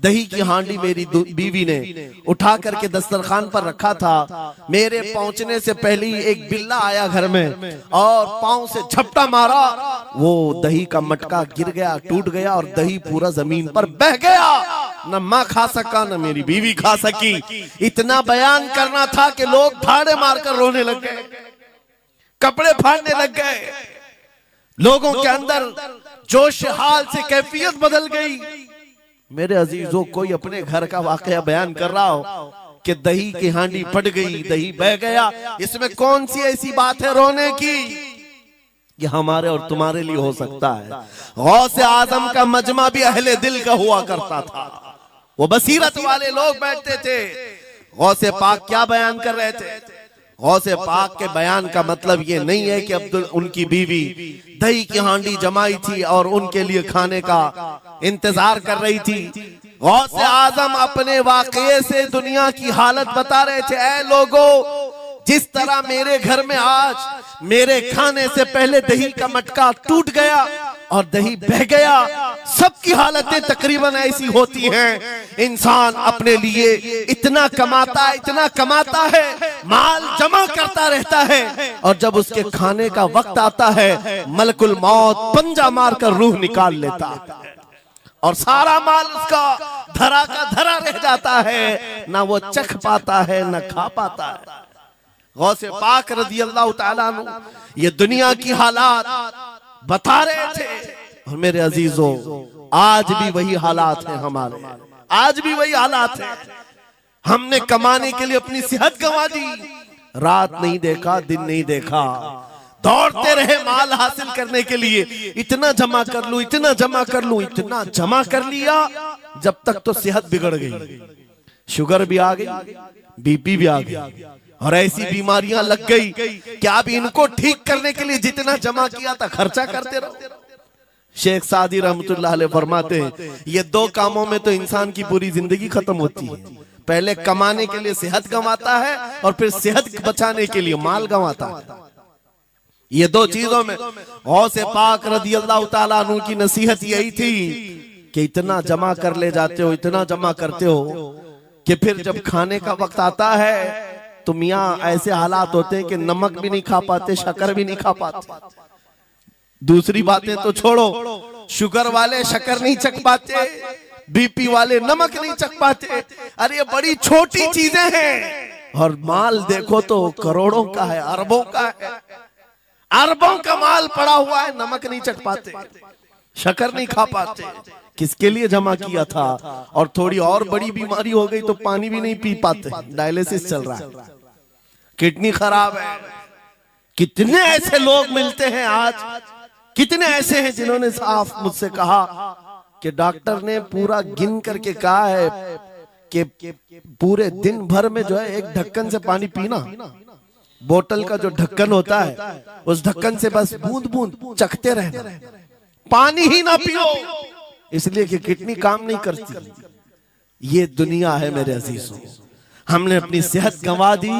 दही की हांडी मेरी बीवी ने उठा करके दस्तरखान पर रखा था। मेरे पहुंचने से पहले ही एक बिल्ला आया घर में और पांव से झपटा मारा, वो दही का मटका गिर गया, टूट गया और दही पूरा जमीन पर बह गया। न माँ खा सका न मेरी बीवी खा सकी। इतना बयान करना था कि लोग ठाड़े मारकर रोने लग गए, कपड़े फाड़ने लग गए। लोगों के अंदर जोश हाल से कैफियत बदल गई। मेरे अजीजों, कोई अपने घर का वाकया बयान कर रहा हो कि दही की हांडी फट गई, दही बह गया, इसमें कौन सी ऐसी बात है रोने की? ये हमारे और तुम्हारे लिए हो सकता है। गौसे आजम का मजमा भी अहले दिल का हुआ करता था, वो बसीरत वाले लोग बैठते थे। गौसे पाक क्या बयान कर रहे थे? गौसे पाक के बयान का मतलब ये नहीं है कि अब्दुल उनकी बीवी दही की हांडी जमाई थी और उनके लिए खाने का इंतजार कर रही थी। गौसे आजम अपने वाकये से दुनिया की हालत बता रहे थे, ऐ लोगों, जिस तरह मेरे घर में आज मेरे खाने से पहले दही का मटका टूट गया और दही बह गया, सबकी हालतें तकरीबन ऐसी होती हैं। इंसान अपने लिए इतना कमाता है, माल जमा करता रहता है, और जब उसके खाने का वक्त आता है मलकुल मौत पंजा मारकर रूह निकाल लेता है और सारा माल उसका धरा का धरा रह जाता है, ना वो चख पाता है ना खा पाता है। गौसे पाक रज़ी अल्लाह ताला अन्हु ये दुनिया की हालात बता रहे थे। और मेरे अजीजों, आज भी वही हालात हैं हमारे, आज भी वही हालात हैं। हमने कमाने के लिए अपनी सेहत गंवा दी, रात नहीं देखा, दिन नहीं देखा, दौड़ते रहे माल हासिल करने के लिए। इतना जमा कर लूं, इतना जमा कर लूं, इतना जमा कर लिया, जब तक तो सेहत बिगड़ गई, शुगर भी आ गई, बीपी भी आ गई और ऐसी बीमारियां लग गई कि अब इनको ठीक करने के लिए जितना जमा किया था खर्चा करते रहो। शेख सादी रहमतुल्लाह अलैह फरमाते हैं, ये दो कामों में तो इंसान की पूरी जिंदगी खत्म होती है। पहले कमाने के लिए सेहत गंवाता है और फिर सेहत बचाने के लिए माल गंवाता है। ये दो चीजों में गौसे पाक रज़ी अल्लाह ताला अन्हु की नसीहत यही थी कि इतना जमा कर ले जाते हो, इतना जमा करते हो कि फिर जब खाने का वक्त आता है तो मियाँ ऐसे हालात होते हैं कि नमक भी नहीं खा पाते, शक्कर भी नहीं खा पाते। दूसरी बातें तो छोड़ो, शुगर वाले शक्कर नहीं चख पाते, बीपी वाले नमक नहीं चख पाते। अरे ये बड़ी छोटी चीजें हैं और माल देखो तो करोड़ों का है, अरबों का है, अरबों का माल पड़ा हुआ है, नमक नहीं चख पाते, शक्कर नहीं खा पाते। किसके लिए जमा किया था? और थोड़ी और बड़ी बीमारी हो गई तो पानी भी नहीं पी पाते, डायलिसिस चल रहा है, किडनी खराब है। कितने ऐसे लोग मिलते हैं आज, कितने ऐसे हैं जिन्होंने साफ मुझसे कहा कि डॉक्टर ने पूरा गिन करके कहा है कि पूरे दिन भर में जो है एक ढक्कन से पानी पीना, बोतल का जो ढक्कन होता है उस ढक्कन से बस बूंद बूंद चखते रहना, पानी ही ना पियो, इसलिए कि किडनी काम नहीं करती। ये दुनिया है मेरे अजीजों। हमने अपनी सेहत गंवा दी,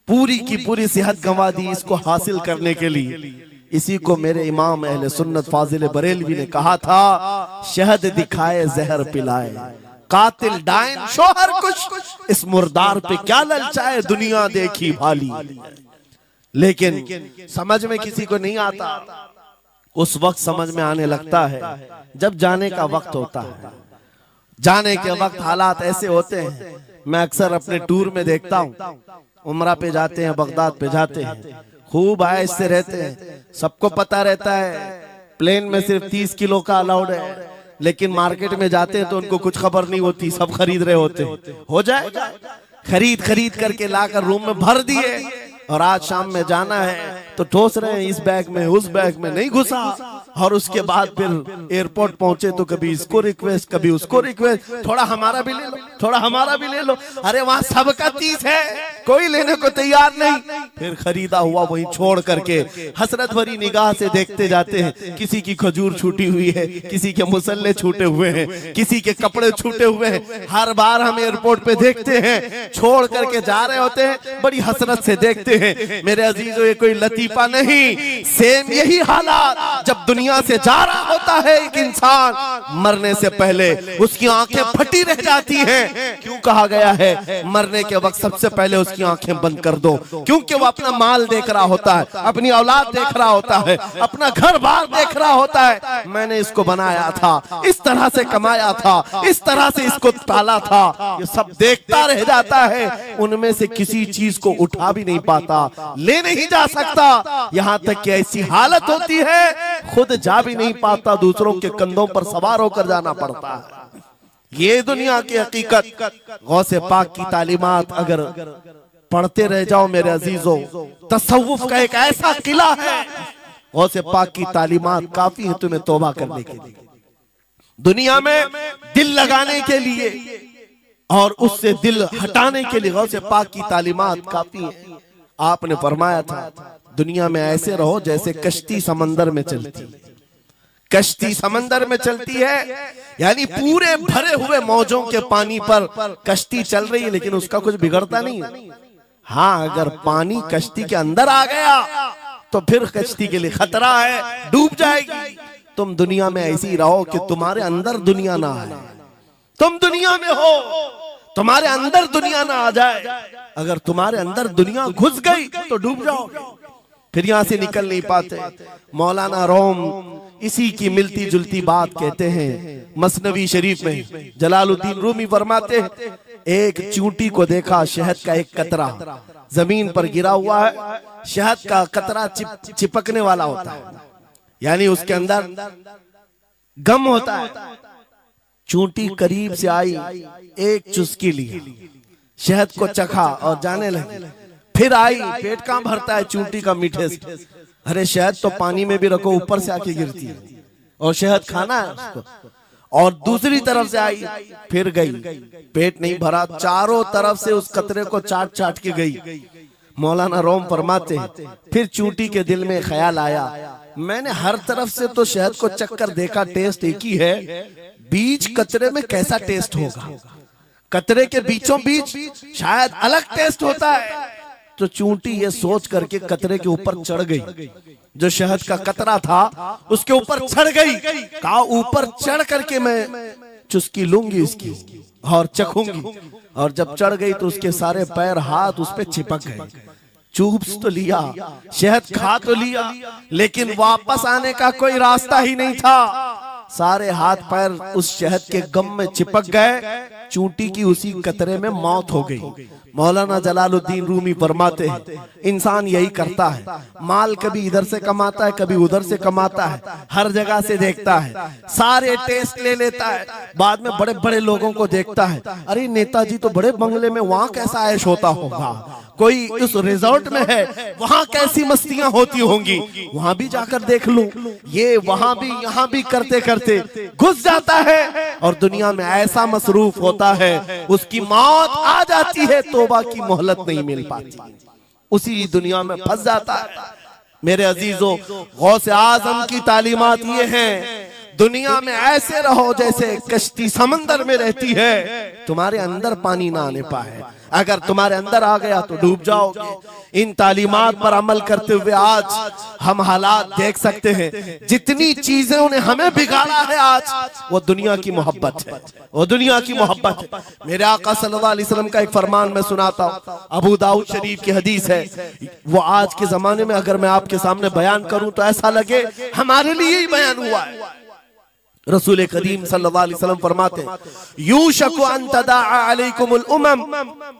पूरी की पूरी सेहत गंवा दी इसको हासिल करने के लिए। इसी को मेरे इमाम अहले सुन्नत फाजिल बरेलवी ने कहा था, शहद दिखाए जहर पिलाए, कातिल डायन शोहर कुछ, इस मुर्दार पे क्या ललचाए, दुनिया देखी भाली। लेकिन समझ में किसी को नहीं आता, उस वक्त समझ में आने लगता है जब जाने का वक्त होता है। जाने के वक्त हालात ऐसे होते हैं, मैं अक्सर अपने टूर में देखता हूँ, उमरा पे जाते हैं, बगदाद पे जाते हैं, खूब आयश से रहते हैं, सबको पता रहता है प्लेन में सिर्फ 30 किलो का अलाउड है, लेकिन मार्केट में जाते हैं तो उनको कुछ खबर नहीं होती, सब खरीद रहे होते हैं। हो जाएगा, खरीद करके लाकर रूम में भर दिए, और आज शाम में जाना है तो ठोस रहे हैं इस बैग में उस बैग में नहीं घुसा, और उसके बाद फिर एयरपोर्ट पहुंचे तो कभी इसको रिक्वेस्ट कभी उसको रिक्वेस्ट, थोड़ा हमारा भी ले लो, थोड़ा हमारा भी ले लो। अरे वहां सबका 30 है, कोई लेने को तैयार नहीं। फिर खरीदा हुआ वहीं छोड़ करके हसरत भरी निगाह से देखते जाते हैं, किसी की खजूर छूटी हुई है, किसी के मुसल्ले छूटे हुए हैं, किसी के कपड़े छूटे हुए हैं। हर बार हम एयरपोर्ट पे देखते हैं, छोड़ करके जा रहे होते हैं, बड़ी हसरत से देखते हैं। मेरे अजीजों, ये कोई लतीफा नहीं, सेम यही हालात जब दुनिया से जा रहा होता है एक इंसान, मरने से पहले उसकी आंखें फटी रह जाती हैं। क्यों कहा गया है मरने के वक्त सबसे पहले उसकी आंखें बंद कर दो? क्योंकि वो अपना माल देख रहा होता है, अपनी औलाद देख रहा होता है, अपना घर बार देख रहा होता है। मैंने इसको बनाया था, इस तरह से कमाया था, इस तरह से इसको पाला था, ये सब देखता रह जाता है। उनमें से किसी चीज को उठा भी नहीं पाता, ले नहीं जा सकता, यहाँ तक कि ऐसी हालत होती है खुद जा भी नहीं पाता, दूसरों के कंधों पर सवार होकर जाना पड़ता है। ये दुनिया की हकीकत। गौसे पाक की तालीमात अगर पढ़ते रह जाओ मेरे अजीजों, तसव्वुफ का एक ऐसा किला है, गौसे पाक की तालीमात काफी है तुम्हें तौबा करने के लिए, दुनिया में दिल लगाने के लिए और उससे दिल हटाने के लिए। गौसे पाक की तालीमात काफी है। आपने फरमाया था दुनिया में ऐसे रहो जैसे कश्ती समंदर में चलती, कश्ती समंदर में चलती है, यानी पूरे भरे हुए मौजों के पानी पर कश्ती चल रही है, लेकिन उसका कुछ बिगड़ता नहीं है। हाँ, अगर पानी कश्ती के अंदर आ गया तो फिर कश्ती के लिए खतरा है, डूब जाएगी। तुम दुनिया में ऐसी ही रहो कि तुम्हारे अंदर दुनिया ना आए, तुम दुनिया में हो, तुम्हारे अंदर दुनिया ना आ जाए। अगर तुम्हारे अंदर दुनिया घुस गई तो डूब जाओगे, फिर यहां से निकल नहीं पाते। मौलाना रोम इसी की मिलती जुलती बात कहते हैं मसनवी शरीफ में। जलालुद्दीन रूमी फरमाते हैं, एक चूंटी को देखा, शहद का एक कतरा जमीन पर गिरा हुआ है, शहद का कतरा चिपकने वाला होता है, यानी उसके अंदर गम होता है। चूंटी करीब से आई, एक चुस्की ली, शहद को चखा और जाने लगी। फिर आई, पेट कहाँ भरता है चूंटी का मीठे से। अरे शहद तो पानी में भी रखो ऊपर से आके गिरती है, और शहद खाना है उसको। और दूसरी तरफ से आई, फिर गई, पेट नहीं भरा, चारों तरफ से उस कतरे को चाट चाट के गई। मौलाना रोम फरमाते हैं, फिर चूंटी के दिल में ख्याल आया, मैंने हर तरफ से तो शहद को चक्कर देखा, टेस्ट एक ही है, बीच कतरे में कैसा टेस्ट होगा? कतरे के बीचों बीच शायद अलग टेस्ट होता है। तो चूंटी ये सोच करके कतरे के ऊपर चढ़ गई, जो शहद का कतरा था उसके ऊपर चढ़ गई। कहा ऊपर चढ़ करके मैं चुस्की लूंगी इसकी और चखूंगी। और जब चढ़ गई तो उसके सारे पैर हाथ उस पे चिपक गए। चूप तो लिया, शहद खा तो लिया, लेकिन वापस आने का कोई रास्ता ही नहीं था। सारे हाथ पैर उस शहद के गम में चिपक गए। चूंटी की उसी कतरे में मौत हो गई। मौलाना जलालुद्दीन रूमी फरमाते हैं, इंसान यही करता है, माल कभी इधर से कमाता है, कभी उधर से कमाता है, हर जगह से देखता है, सारे टेस्ट ले लेता है, बाद में बड़े बड़े लोगों को देखता है, अरे नेताजी तो बड़े बंगले में, वहां कैसा ऐश होता होगा, कोई उस रिजॉर्ट में है, वहां कैसी मस्तियां होती होंगी, वहां भी जाकर देख लूं। ये वहां भी यहाँ भी करते करते घुस जाता है और दुनिया में ऐसा मसरूफ होता है, उसकी मौत आ जाती है, तौबा की मोहलत नहीं मिल पाती, उसी दुनिया में फंस जाता है। मेरे अजीजों, गौसे आजम की तालीमात ये हैं, दुनिया में ऐसे रहो जैसे कश्ती समंदर में रहती है, तुम्हारे अंदर पानी ना आने पाए, अगर तुम्हारे अंदर आ गया तो डूब जाओगे। इन तालीमात पर अमल करते हुए आज हम हालात देख सकते हैं, जितनी चीजें उन्हें हमें बिगाड़ा है आज, वो दुनिया की मोहब्बत है, वो दुनिया की मोहब्बत है। मेरे आका सल्लल्लाहु अलैहि वसल्लम का एक फरमान मैं सुनाता हूँ, अबू दाऊद शरीफ की हदीस है, वो आज के जमाने में अगर मैं आपके सामने बयान करूं तो ऐसा लगे हमारे लिए ही बयान हुआ है। रसूल करीम सल्लल्लाहु अलैहि वसल्लम फरमाते हैं, यूशकु अन तदाअ अलैकुमुल उमम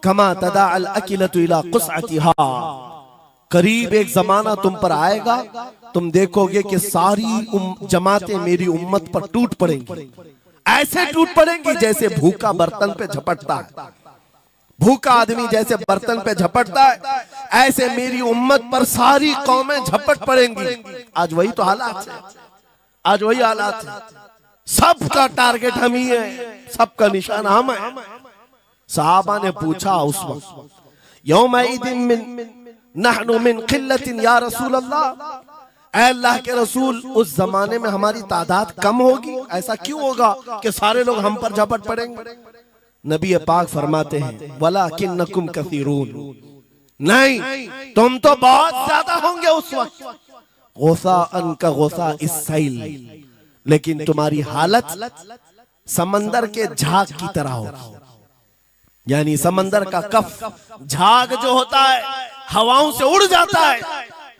कमा तदाअल अकिलतु इला कुसअतिहा। करीब एक जमाना तुम पर आएगा, तुम देखोगे कि सारी जमातें मेरी उम्मत पर टूट पड़ेंगी, ऐसे टूट पड़ेंगी जैसे भूखा बर्तन पे झपटता है, भूखा आदमी जैसे बर्तन पे झपटता है, ऐसे मेरी उम्मत पर सारी कौमें झपट पड़ेंगी। आज वही तो हालात है, आज वही हालात है, सबका टारगेट हम ही है, सबका निशान हम है। सहाबा ने पूछा उस वक्त, यौमइदिन मिन नहनु मिन क़िल्लतिन या रसूल अल्लाह, ऐ अल्लाह के रसूल उस जमाने में हमारी तादाद कम होगी, ऐसा क्यों होगा कि सारे लोग हम पर झपट पड़ेंगे? नबी पाक फरमाते हैं, वलाकिन्नकुम कसीरून, नहीं तुम तो बहुत ज्यादा होंगे उस वक्त, गौसाअन का गौसा इस्साइल, लेकिन तुम्हारी हालत समंदर के झाग की तरह होगी, यानी समंदर का कफ झाग जो होता है हवाओं से उड़ जाता है,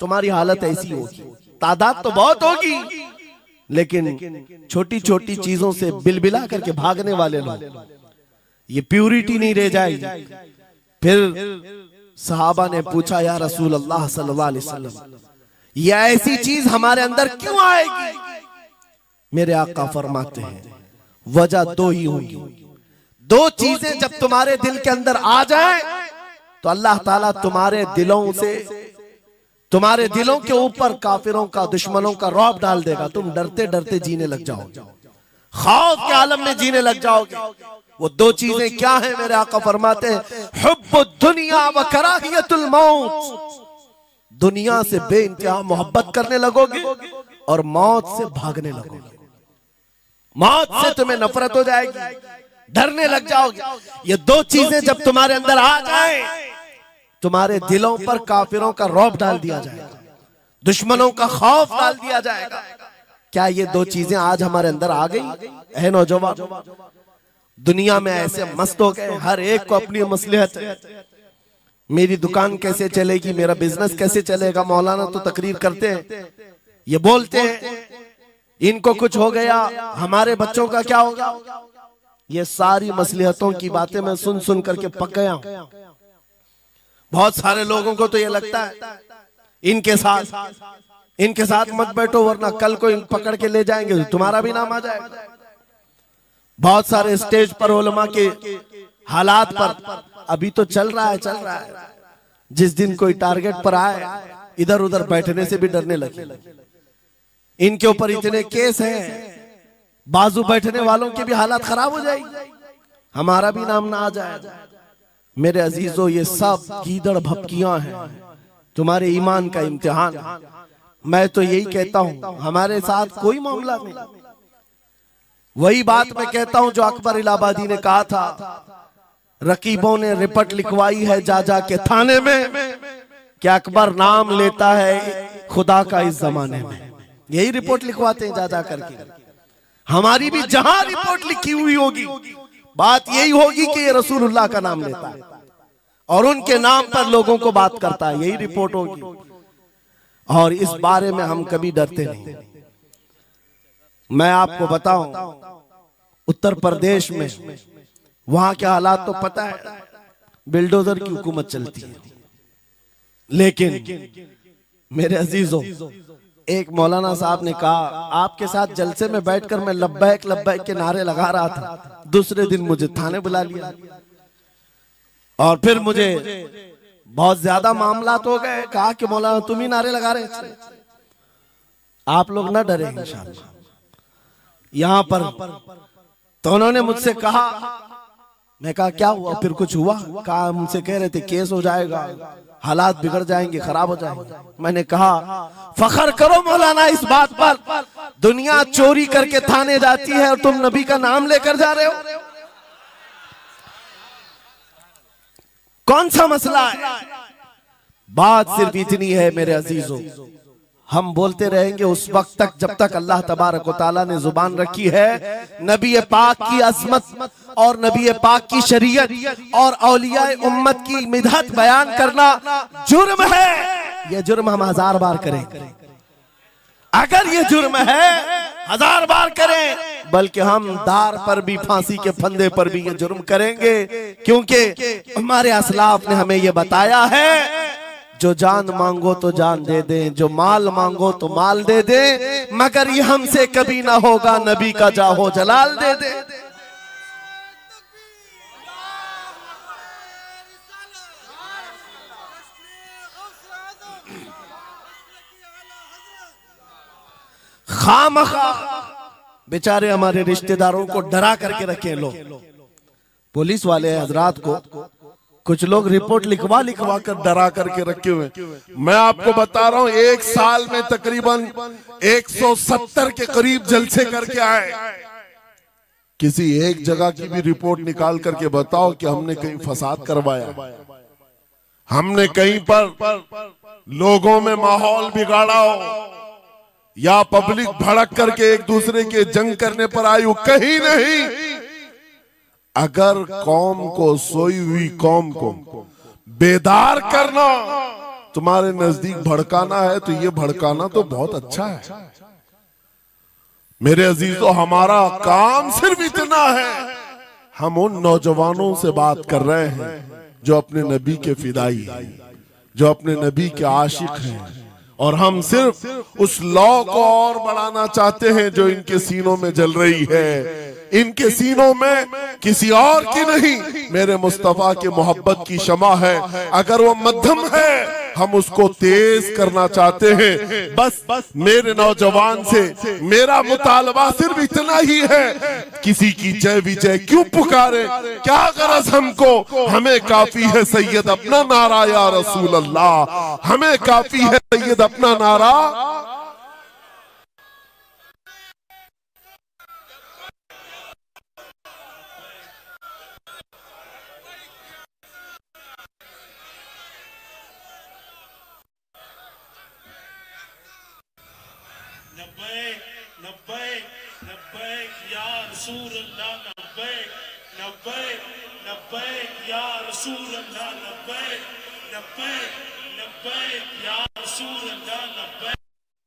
तुम्हारी हालत ऐसी होगी। तादाद तो बहुत होगी, लेकिन छोटी छोटी चीजों से बिलबिला करके भागने वाले लोग, ये प्यूरिटी नहीं रह जाएगी। फिर सहाबा ने पूछा, या रसूल अल्लाह सल्लल्लाहु अलैहि वसल्लम, ये ऐसी चीज हमारे अंदर क्यों आएगी? मेरे आका फरमाते हैं, वजह दो ही होगी, दो चीजें जब तुम्हारे दिल के अंदर आ जाए तो अल्लाह ताला तुम्हारे दिलों से, तुम्हारे दिलों के ऊपर काफिरों का, दुश्मनों का रौब डाल देगा, तुम डरते डरते जीने लग जाओगे, खौफ के आलम में जीने लग जाओगे। वो दो चीजें क्या है? मेरे आका फरमाते हैं, हुब्बुद दुनिया व कराहियतुल मौत, दुनिया से बेइंतहा मोहब्बत करने लगोगे और मौत से भागने लगोगे, मौत से तुम्हें नफरत हो जाएगी, डरने लग जाओगे। ये दो चीजें जब तुम्हारे अंदर आ जाए, तुम्हारे दिलों पर काफिरों का रौब डाल दिया जाएगा, दुश्मनों का खौफ डाल दिया जाएगा। क्या ये दो चीजें आज हमारे अंदर आ गई? है नौजवान, दुनिया में ऐसे मस्त हो गए, हर एक को अपनी मसलहत है, मेरी दुकान कैसे चलेगी, मेरा बिजनेस कैसे चलेगा। मौलाना तो तकरीर करते हैं, ये बोलते हैं इनको कुछ हो गया, हमारे बच्चों का क्या होगा। ये सारी मसलहतों की बातें मैं सुन सुन करके पक गया हूं। बहुत सारे लोगों को तो ये लगता है इनके साथ मत बैठो, वरना कल को इन पकड़ के ले जाएंगे, तुम्हारा भी नाम आ जाएगा। बहुत सारे स्टेज पर उलमा के हालात पर अभी तो चल रहा है, जिस दिन कोई टारगेट पर आए इधर उधर बैठने से भी डरने लगे। इनके ऊपर इतने केस हैं, बाजू बैठने वालों के भी हालात खराब हो जाएगी, हमारा भी नाम ना आ जाए। मेरे अजीजों, ये सब गीदड़ भपकियां हैं, तुम्हारे ईमान का इम्तिहान। मैं तो यही कहता हूं, हमारे साथ कोई मामला नहीं। वही बात मैं कहता हूं जो अकबर इलाहाबादी ने कहा था, रकीबों ने रिपोर्ट लिखवाई है जा जा के थाने में कि अकबर नाम लेता है खुदा का इस जमाने में। यही रिपोर्ट लिखवाते हैं जा जा करके। हमारी भी जहां रिपोर्ट लिखी हुई होगी, बात यही होगी कि ये रसूलुल्लाह का नाम लेता है और उनके नाम पर लोगों को बात करता है, यही रिपोर्ट होगी। और इस बारे में हम कभी डरते नहीं। मैं आपको बताऊं, उत्तर प्रदेश में वहां के हालात तो पता है, बिल्डोजर की हुकूमत चलती है। लेकिन मेरे अजीजों, एक मौलाना साहब ने कहा, आपके साथ जलसे में बैठकर मैं लब्बैक लब्बैक के नारे लगा रहा था, दूसरे दिन मुझे थाने बुला लिया और फिर मुझे बहुत ज्यादा मामला तो हो गए। कहा कि मौलाना तुम ही नारे लगा रहे थे। आप लोग ना डरे इंशाअल्लाह। यहां पर तो उन्होंने मुझसे कहा, मैं कहा क्या हुआ, फिर कुछ हुआ? कहा मुझसे कह रहे थे केस हो जाएगा, हालात बिगड़ जाएंगे, खराब हो जाएंगे। मैंने कहा फख्र करो मौलाना इस बात पर, दुनिया चोरी करके थाने जाती है और तुम नबी का नाम लेकर जा रहे हो, कौन सा मसला है? बात सिर्फ इतनी है मेरे अजीजों, हम बोलते रहेंगे उस वक्त तक जब तक अल्लाह तबारक व तआला ने जुबान रखी है। नबी पाक की अजमत और नबी पाक की शरीयत और औलिया उम्मत की मिदहत बयान करना जुर्म है। यह जुर्म हम 1000 बार करें, अगर ये जुर्म है 1000 बार करें, बल्कि हम दार पर भी, फांसी के फंदे पर भी ये जुर्म करेंगे, क्योंकि हमारे असलाफ ने हमें ये बताया है जो जान मांगो तो जान दे दें, जो माल मांगो तो माल दे दें, मगर ये हमसे कभी ना होगा नबी का जाहो जलाल दे दे। खामखा बेचारे हमारे रिश्तेदारों को डरा करके रखे लोग, पुलिस वाले हजरात को कुछ लोग रिपोर्ट लिखवा कर डरा करके रखे हुए। मैं आपको बता रहा हूं, एक साल में तकरीबन 170 के करीब जलसे करके आए। किसी एक जगह की भी रिपोर्ट निकाल करके बताओ कि हमने कहीं फसाद करवाया, हमने कहीं पर लोगों में माहौल बिगाड़ा हो, या पब्लिक भड़क करके एक दूसरे के जंग करने पर आई हो, कहीं नहीं। अगर कौम को, सोई हुई कौम को बेदार करना तुम्हारे नजदीक भड़काना है, तो ये भड़काना तो बहुत अच्छा है मेरे अजीजों। हमारा काम सिर्फ इतना है, हम उन नौजवानों से बात कर रहे हैं जो अपने नबी के फिदाई हैं, जो अपने नबी के आशिक हैं, और हम सिर्फ उस लौ को और बढ़ाना चाहते हैं जो इनके सीनों में जल रही है। इनके सीनों में किसी और की नहीं, मेरे मुस्तफा की मोहब्बत की शमा है। अगर वो मध्यम है, हम उसको तेज करना चाहते हैं। बस मेरे नौजवान से मेरा मुतालबा सिर्फ इतना ही है, किसी की जय विजय क्यों पुकारे, क्या गरज हमको, हमें काफी है सैयद अपना नारा या रसूल अल्लाह, हमें काफी है सैयद अपना नारा।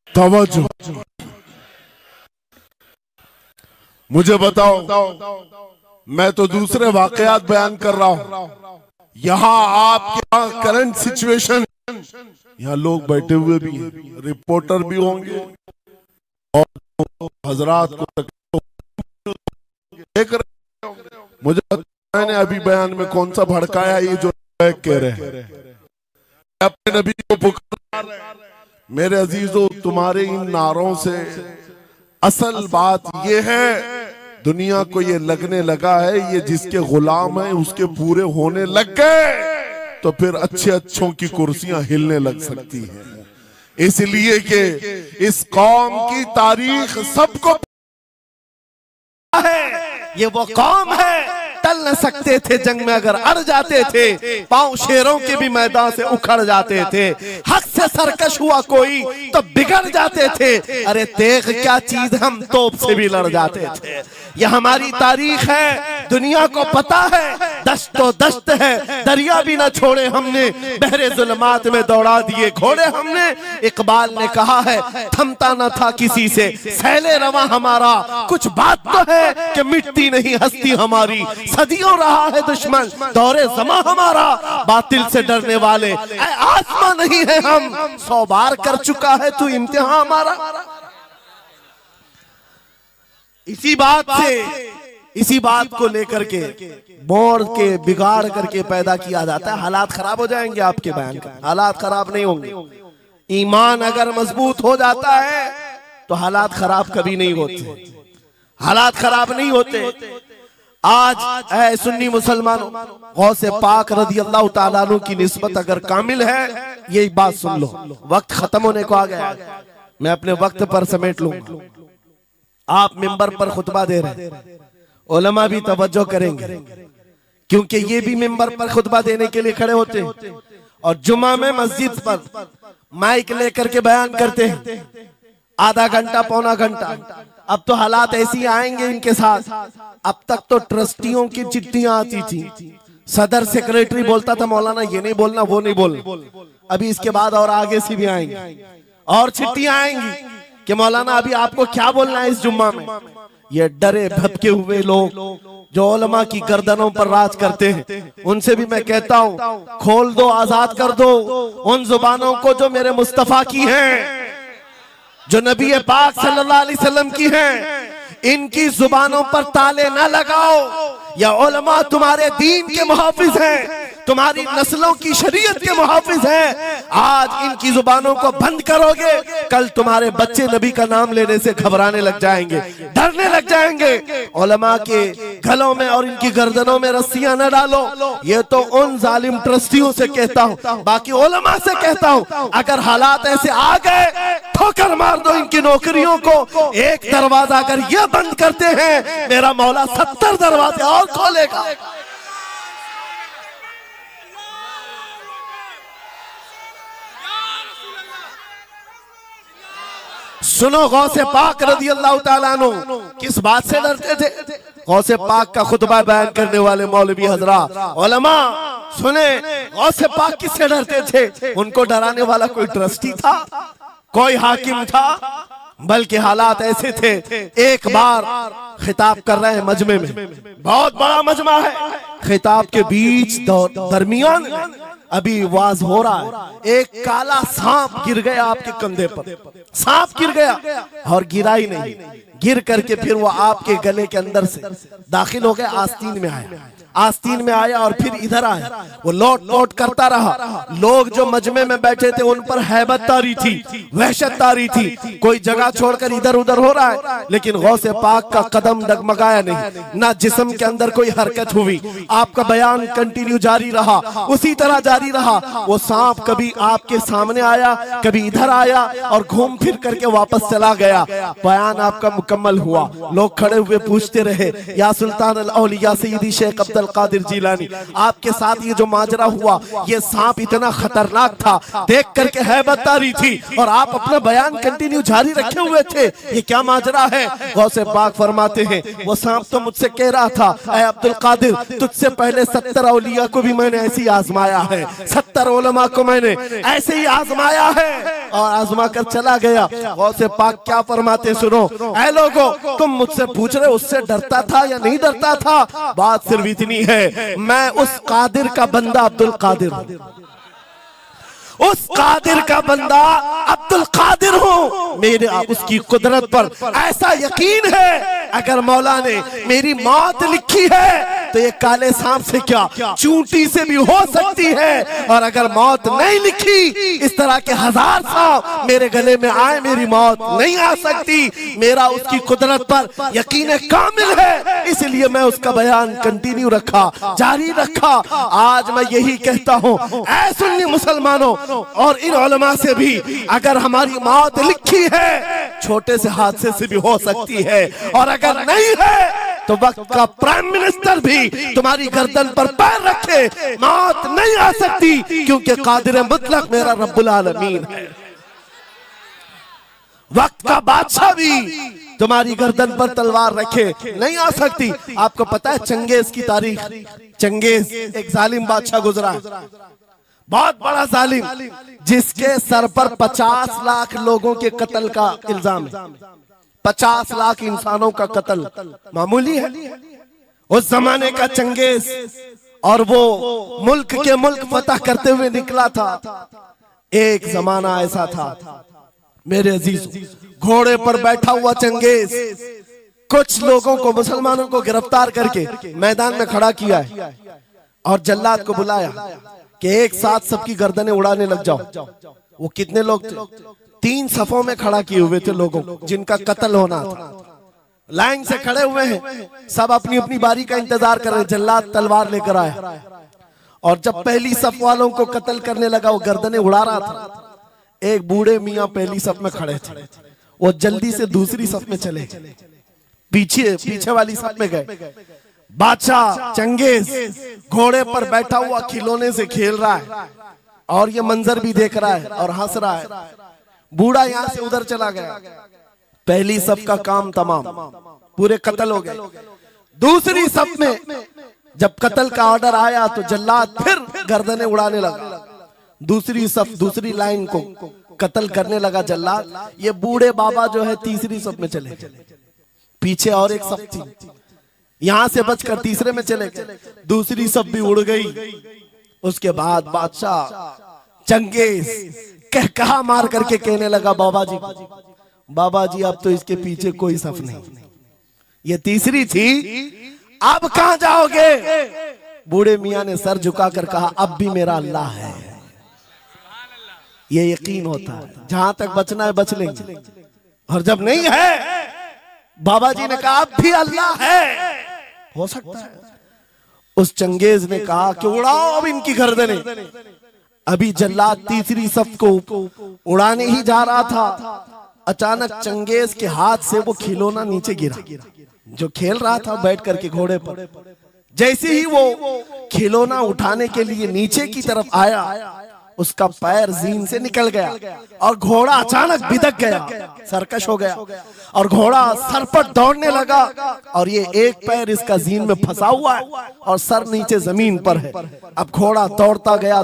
तवज्जो, मुझे बताओ, मैं तो दूसरे वाकयात बयान कर रहा हूं। यहाँ आपके यहाँ करंट सिचुएशन, यहाँ लोग बैठे हुए भी हैं, रिपोर्टर भी होंगे और हजरात को देख रहे होंगे। मुझे मैंने अभी बयान में कौन सा भड़काया, ये जो कह रहे हैं अपने नबी को पुकार रहे हैं। मेरे अजीजों, तुम्हारे इन नारों से असल बात ये है, दुनिया को ये लगने लगा है ये जिसके गुलाम है उसके पूरे होने लग गए, तो फिर अच्छे अच्छों की कुर्सियां हिलने लग सकती हैं। इसलिए कि इस कौम की तारीख सबको है, ये वो कौम है, टल न सकते थे जंग में अगर अड़ जाते थे, पांव शेरों के भी मैदान से उखड़ जाते थे, हक से सरकश हुआ कोई तो बिगड़ जाते थे, अरे तेग क्या चीज हम तोप से भी लड़ जाते थे। ये हमारी तारीख है, दुनिया को पता है, दश्तो दश्त है, दरिया भी न छोड़े हमने, बहरे जुल्मात में दौड़ा दिए घोड़े हमने। इकबाल ने कहा है, थमता न था किसी से सैले रवा हमारा, कुछ बात तो है कि मिटती नहीं हस्ती हमारी, सदियों रहा है दुश्मन दौरे ज़मा हमारा, बातिल से डरने वाले आसमां नहीं है हम, 100 बार कर चुका है तू इम्तिहान हमारा। इसी बात से इसी बात को लेकर के मोड़ के बिगाड़ करके पैदा किया जाता है। हालात खराब हो जाएंगे आपके बयान का, हालात खराब नहीं होंगे। ईमान अगर मजबूत हो जाता है तो हालात खराब कभी नहीं होते, हालात खराब नहीं होते। आज ऐ सुन्नी मुसलमानों, गौसे पाक रज़ी अल्लाह ताला अन्हु की निस्बत अगर कामिल है, ये बात सुन लो। वक्त खत्म होने को आ गया है, मैं अपने वक्त पर समेट लूंगा। आप मिंबर पर खुतबा दे रहे हैं, उलमा भी तवज्जो करेंगे, क्योंकि ये भी मिंबर पर खुतबा देने के लिए खड़े होते हैं और जुमा में मस्जिद पर माइक लेकर के बयान करते हैं आधा घंटा पौना घंटा। अब तो हालात ऐसी आएंगे इनके साथ। अब तक तो ट्रस्टियों की चिट्ठियां आती थी, सदर सेक्रेटरी बोलता था मौलाना ये नहीं बोलना वो नहीं बोलना। अभी इसके बाद और आगे से भी आएंगी और चिट्ठियां आएंगी कि मौलाना अभी आपको क्या बोलना है इस जुम्मा में। ये डरे भटके हुए लोग जो उलमा की गर्दनों पर राज करते हैं, उनसे भी मैं कहता हूँ खोल दो, आजाद कर दो उन जुबानों को जो मेरे मुस्तफा की हैं, जो नबी पाक सल्लल्लाहु अलैहि वसल्लम की हैं। इनकी जुबानों पर ताले ना लगाओ। या उलमा तुम्हारे दीन के मुहाफिज हैं, तुम्हारी नस्लों की शरीयत के मुहाफिज हैं। आज इनकी जुबानों को बंद करोगे, कल तुम्हारे बच्चे नबी का नाम लेने से घबराने लग जाएंगे, डरने लग जाएंगे। उलमा के गलों में और इनकी गर्दनों में रस्सियां न डालो। ये तो उन जालिम ट्रस्टियों से कहता हूँ, बाकी उलमा से कहता हूँ अगर हालात ऐसे आ गए ठोकर मार दो इनकी नौकरियों को। एक दरवाजा अगर ये बंद करते हैं, मेरा मौला 70 दरवाजे और खोलेगा। सुनो, गौसे पाक रज़ी अल्लाह ताला अन्हु किस बात से डरते थे? गौसे पाक का खुतबा बयान करने वाले मौलवी हजरात, उलमा सुने, गौसे पाक किससे डरते थे? उनको डराने वाला कोई ट्रस्टी था, कोई हाकिम था? बल्कि हालात ऐसे थे, एक बार खिताब कर रहे हैं मजमे में, बहुत बड़ा मजमा है, खिताब के बीच दरमियान अभी वाज हो रहा है, एक काला सांप गिर गया आपके कंधे पर। सांप गिर गया और गिरा ही नहीं, गिर करके फिर वो आपके गले के अंदर से दाखिल हो गया, आस्तीन में आया, आस्तीन में आया और फिर इधर आया। वो लौट लौट करता रहा। लोग जो मजमे में बैठे थे उन पर हैबत तारी थी, वहशत तारी थी। कोई जगह छोड़कर इधर उधर हो रहा है, लेकिन गौसे पाक का कदम डगमगाया नहीं, ना जिस्म के अंदर कोई हरकत हुई। आपका बयान कंटिन्यू जारी रहा, उसी तरह जारी रहा। वो सांप कभी आपके सामने आया, कभी इधर आया और घूम फिर करके वापस चला गया। बयान आपका मुकम्मल हुआ। लोग खड़े हुए पूछते रहे, या सुल्तान अल औलिया सय्यदी शेख अब्दुल कादिर जिलानी, आपके साथ ये जो माजरा हुआ, ये सांप इतना खतरनाक था, देख करके हैबत तारी थी और आप अपना बयान कंटिन्यू जारी रखे हुए थे, ये क्या माजरा है? गौसे पाक फरमाते हैं, वो सांप तो मुझसे कह रहा था, ऐ अब्दुल कादिर, तुझसे पहले 70 औलिया को भी मैंने ऐसे ही आजमाया है, 70 उलमा को मैंने ऐसे ही आजमाया है और आजमा कर चला गया। गौसे पाक क्या फरमाते सुनो, ऐ लोगो, तुम मुझसे पूछ रहे उससे डरता था या नहीं डरता था? बात सिर्फ इतनी है, मैं उस कादिर का बंदा अब्दुल कादिर हूं, उस कादिर का बंदा अब्दुल कादिर हूं। मेरे उसकी कुदरत पर ऐसा यकीन है, अगर मौला ने मेरी मौत लिखी है तो ये काले सांप से क्या, चूंटी से भी हो सकती है। और अगर मौत नहीं लिखी, इस तरह के 1000 सांप मेरे गले में आए, मेरी मौत नहीं आ सकती। मेरा उसकी कुदरत पर यकीन कामिल है, इसलिए मैं उसका बयान कंटिन्यू रखा, जारी रखा। आज मैं यही कहता हूँ, ऐ सुन्नी मुसलमानों और इन उलमा से भी, अगर हमारी मौत लिखी है, छोटे से हादसे से भी हो सकती है, और अगर नहीं है तो वक्त का प्राइम मिनिस्टर भी तुम्हारी गर्दन पर पैर रखे, मौत नहीं आ सकती, क्योंकि कादिर मुतलक मेरा रब्बुल आलमीन है। वक्त का बादशाह भी तुम्हारी गर्दन पर तलवार रखे, नहीं आ सकती। आपको पता है चंगेज की तारीख? चंगेज एक जालिम बादशाह गुजरा, बहुत बड़ा जालिम, जिसके सर पर 50 लाख लोगों के कत्ल का इल्जाम है। 50 लाख इंसानों का कत्ल मामूली है? उस जमाने का चंगेज, और वो मुल्क के मुल्क फतह करते हुए निकला था। एक जमाना ऐसा था मेरे अजीज, घोड़े पर बैठा हुआ चंगेज कुछ लोगों को, मुसलमानों को गिरफ्तार करके मैदान में खड़ा किया है और जल्लाद को बुलाया कि एक साथ सबकी गर्दनें उड़ाने लग जाओ। वो कितने लोग थे? 3 सफों में खड़ा किए हुए थे लोगों को जिनका कत्ल होना था। लाइन से खड़े हुए हैं, सब अपनी अपनी बारी का इंतजार कर रहे हैं। जल्लाद तलवार लेकर आया और जब पहली सफ वालों को कत्ल करने लगा, वो गर्दनें उड़ा रहा था। एक बूढ़े मियाँ पहली सफ में खड़े थे, वो जल्दी से दूसरी सफ में चले, पीछे वाली सफ में गए। बादशाह चंगेज घोड़े पर बैठा हुआ खिलौने से खेल रहा है और ये मंजर भी देख रहा है और हंस रहा है। बूढ़ा यहाँ से उधर चला गया, पहली सफ का काम तमाम, पूरे कत्ल हो गए। दूसरी सफ में जब कत्ल का ऑर्डर आया तो जल्लाद फिर गर्दनें उड़ाने लगा। दूसरी सफ, दूसरी लाइन को कत्ल करने लगा जल्लाद। ये बूढ़े बाबा जो है तीसरी सफ में चले, पीछे और एक सफ थी, यहां से बचकर तीसरे में चले गए। दूसरी सफ भी उड़ गई। उसके बाद बादशाह चंगेज कहा मार करके कहने लगा, बाबा जी अब तो इसके पीछे कोई सफ नहीं, ये तीसरी थी, अब कहां जाओगे? बूढ़े मियां ने सर झुकाकर कहा, अब भी मेरा अल्लाह है। ये यकीन होता है, जहां तक बचना है बच लेंगे, और जब नहीं है, बाबा जी ने कहा अब भी अल्लाह है, हो सकता है। उस चंगेज ने कहा कि उड़ाओ अब इनकी गर्दनें। अभी जल्लाद तीसरी सफ को उड़ाने ही जा रहा था, अचानक चंगेज के हाथ से वो खिलौना नीचे गिरा जो खेल रहा था बैठ करके घोड़े पर। जैसे ही वो खिलौना उठाने के लिए नीचे की तरफ आया, उसका पैर जीन से निकल गया और घोड़ा अचानक बिदक गया, सरकश हो गया और घोड़ा सर पर दौड़ने लगा और ये एक पैर इसका जीन में फंसा हुआ है और सर नीचे जमीन पर है। अब घोड़ा दौड़ता गया,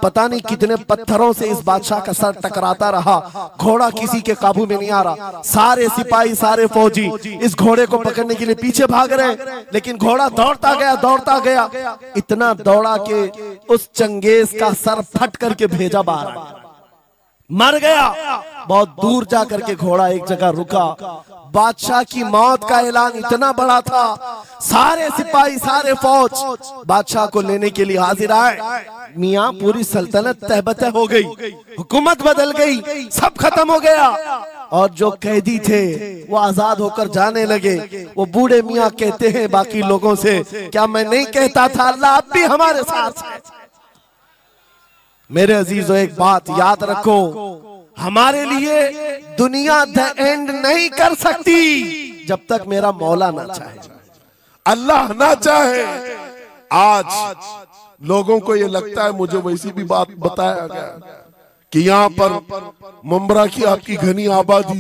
पता नहीं कितने पत्थरों से इस बादशाह का सर टकराता रहा। घोड़ा किसी के काबू में नहीं आ रहा। सारे सिपाही, सारे फौजी इस घोड़े को पकड़ने के लिए पीछे भाग रहे, लेकिन घोड़ा दौड़ता गया, इतना दौड़ा कि उस चंगेज का सर फट करके भेजा बाहर, मर गया। बहुत दूर जाकर के घोड़ा एक जगह रुका। बादशाह की मौत का ऐलान इतना बड़ा था, सारे सिपाही, सारे फौज बादशाह को लेने के लिए हाजिर आए। मियां पूरी सल्तनत तहबतह हो गई, हुकूमत बदल गई, सब खत्म हो गया और जो कैदी थे वो आजाद होकर जाने लगे। वो बूढ़े मियां कहते हैं बाकी लोगों से, क्या मैं नहीं कहता था अल्लाह अब भी हमारे साथ है? मेरे अजीजों, एक बात याद रखो, हमारे लिए दुनिया द एंड नहीं कर सकती जब तक मेरा मौला ना चाहे, अल्लाह ना चाहे। आज लोगों को ये लगता है, मुझे वैसी भी बात बताया गया कि यहाँ पर मुंबरा की आपकी घनी आबादी,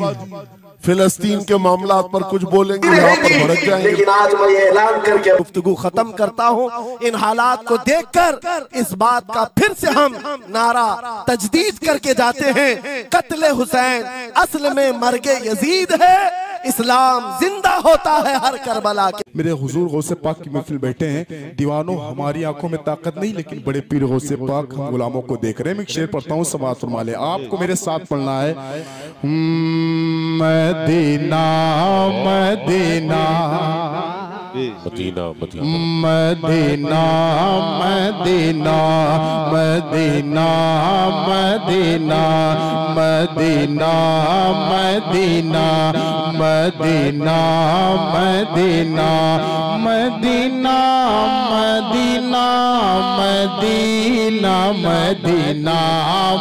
फिलिस्तीन के मामला पर कुछ बोलेंगे यहाँ पर भड़क जाएंगे। लेकिन आज मैं ये ऐलान करके गुफ्तगू खत्म करता हूँ। इन हालात को देखकर इस बात का फिर से हम नारा तजदीद करके जाते हैं, कत्ले हुसैन असल में मर्गे यजीद है, इस्लाम जिंदा होता है हर करबला के। मेरे हुजूर गौसे पाक की महफिल बैठे हैं। दीवानों, हमारी आंखों में ताकत नहीं, लेकिन बड़े पीर गौसे पाक हम गुलामों को देख रहे हैं। मैं एक शेर पढ़ता हूँ, समाअत फरमा ले। आपको मेरे साथ पढ़ना है। Medina Medina Medina Medina Medina Medina Medina Medina Medina Medina Medina Medina Medina Medina Medina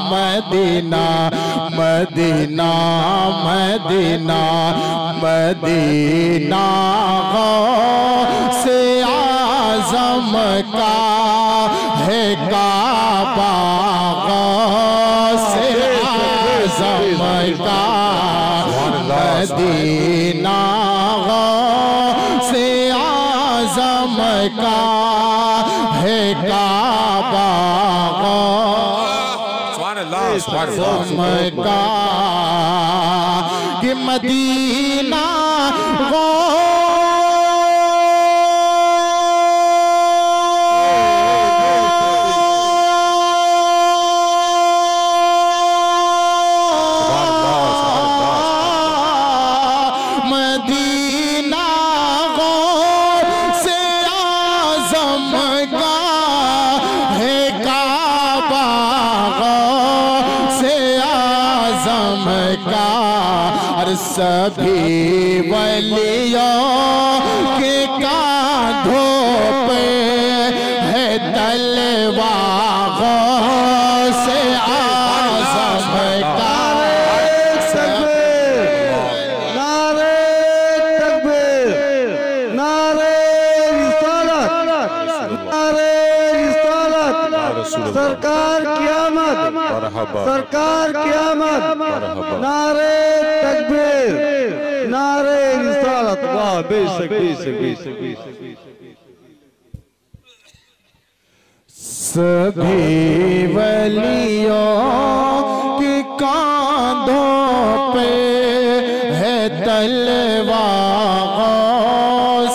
Medina Medina Medina Medina से आज़म का है काबा, से आज़म का मदीना, से आज़म का है काबा, का कि मदीना मदीना सभी वलियों के कांधों पे है तलवार से आज़म का। नारे तकबीर, नारे रिसालत, नारे रिसालत, सरकार क़यामत, सरकार क़यामत, नारे तकबीर, नारे रिसालत। वाह बेशक बेशक बेशक बेशक। सभी वलियों के कांधों पे है तलवार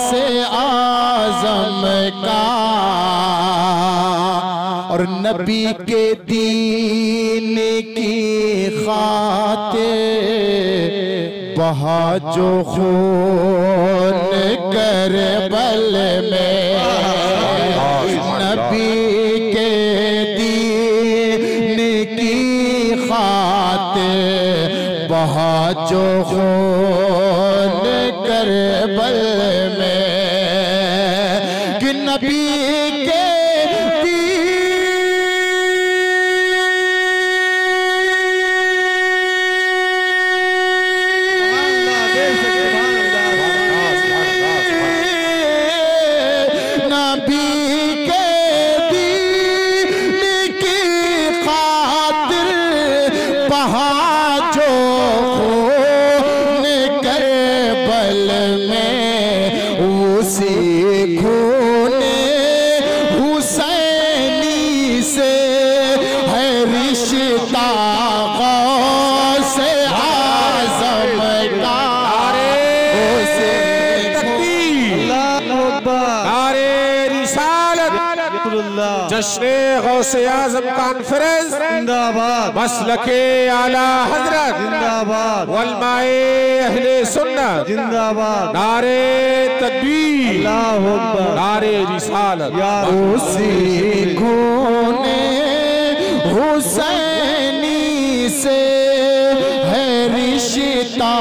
से आज़म का। और नबी के दीन की खातिर बहा जो खून करबल में, नबी के दीन की खातिर बहा जो खून करबल में, कि नबी के जश्न गौसे आज़म कॉन्फ्रेंस जिंदाबाद, मसलके आला हजरत जिंदाबाद, उलमाए अहले सुन्नत जिंदाबाद, नारे तकबीर, अल्लाहु अकबर, नारे रिसालत। उसी खूने हुसैनी से है रिश्ता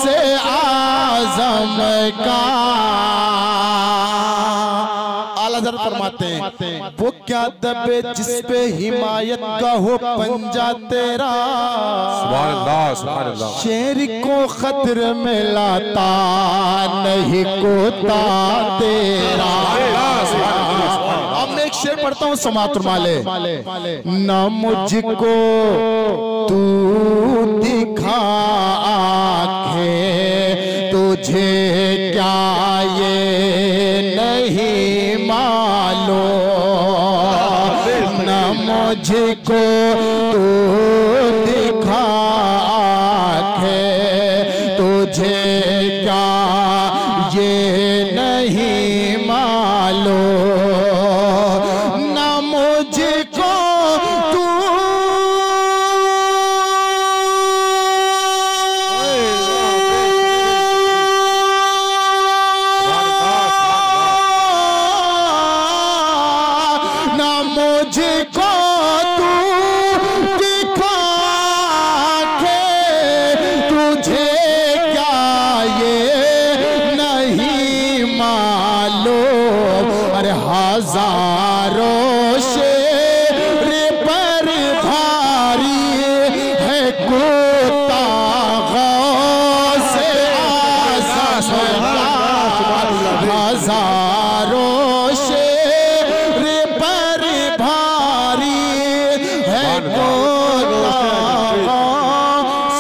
से आज़म का। फरमाते हैं वो क्या दबे जिस पे हिमायत का हो पंजा तेरा, सुभान अल्लाह सुभान अल्लाह। शेर को खतरे में लाता नहीं कोता तेरा। अब मैं एक शेर पढ़ता हूँ समातुर माले। न मुझको तू दिखा आंखें, तुझे क्या ये नहीं मालूम, न मुझको तू दिखा आंखें, तुझे क्या ये नहीं मालूम, न मुझको तू मुझको तू दिखा के, तुझे क्या ये नहीं मालूम। अरे हजारों शेर पर भारी है कोता गौसे आज़म का। हजारों शेर पर भारी है कोता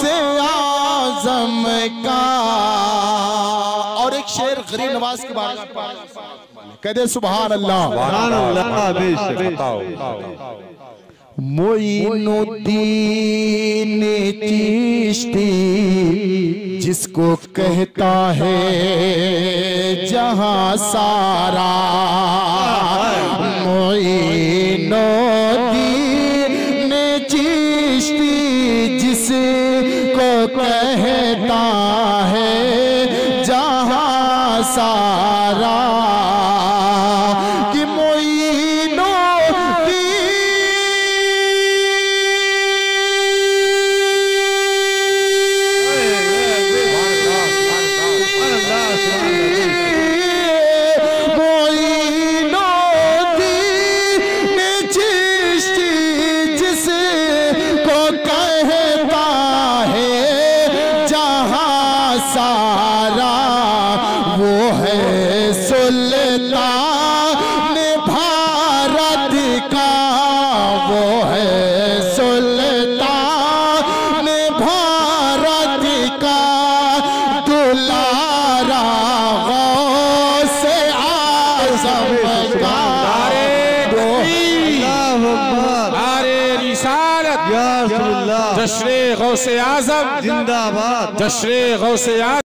से आज़म का। और एक शेर गरीब नवाज के बारे में कह दे सुभान अल्लाह। मोइनुद्दीन चिश्ती जिसको कहता है जहां सारा, मोइनुद्दीन चिश्ती जिसको कहता है जहां सारा, कि सारा वो है सुल्तान भारत का, वो है सुल्तान भारत का, दुलारा गौसे आज़म का। नारे रिसालत, जश्न गौसे आज़म जिंदाबाद, जश्न गौसे आज़म।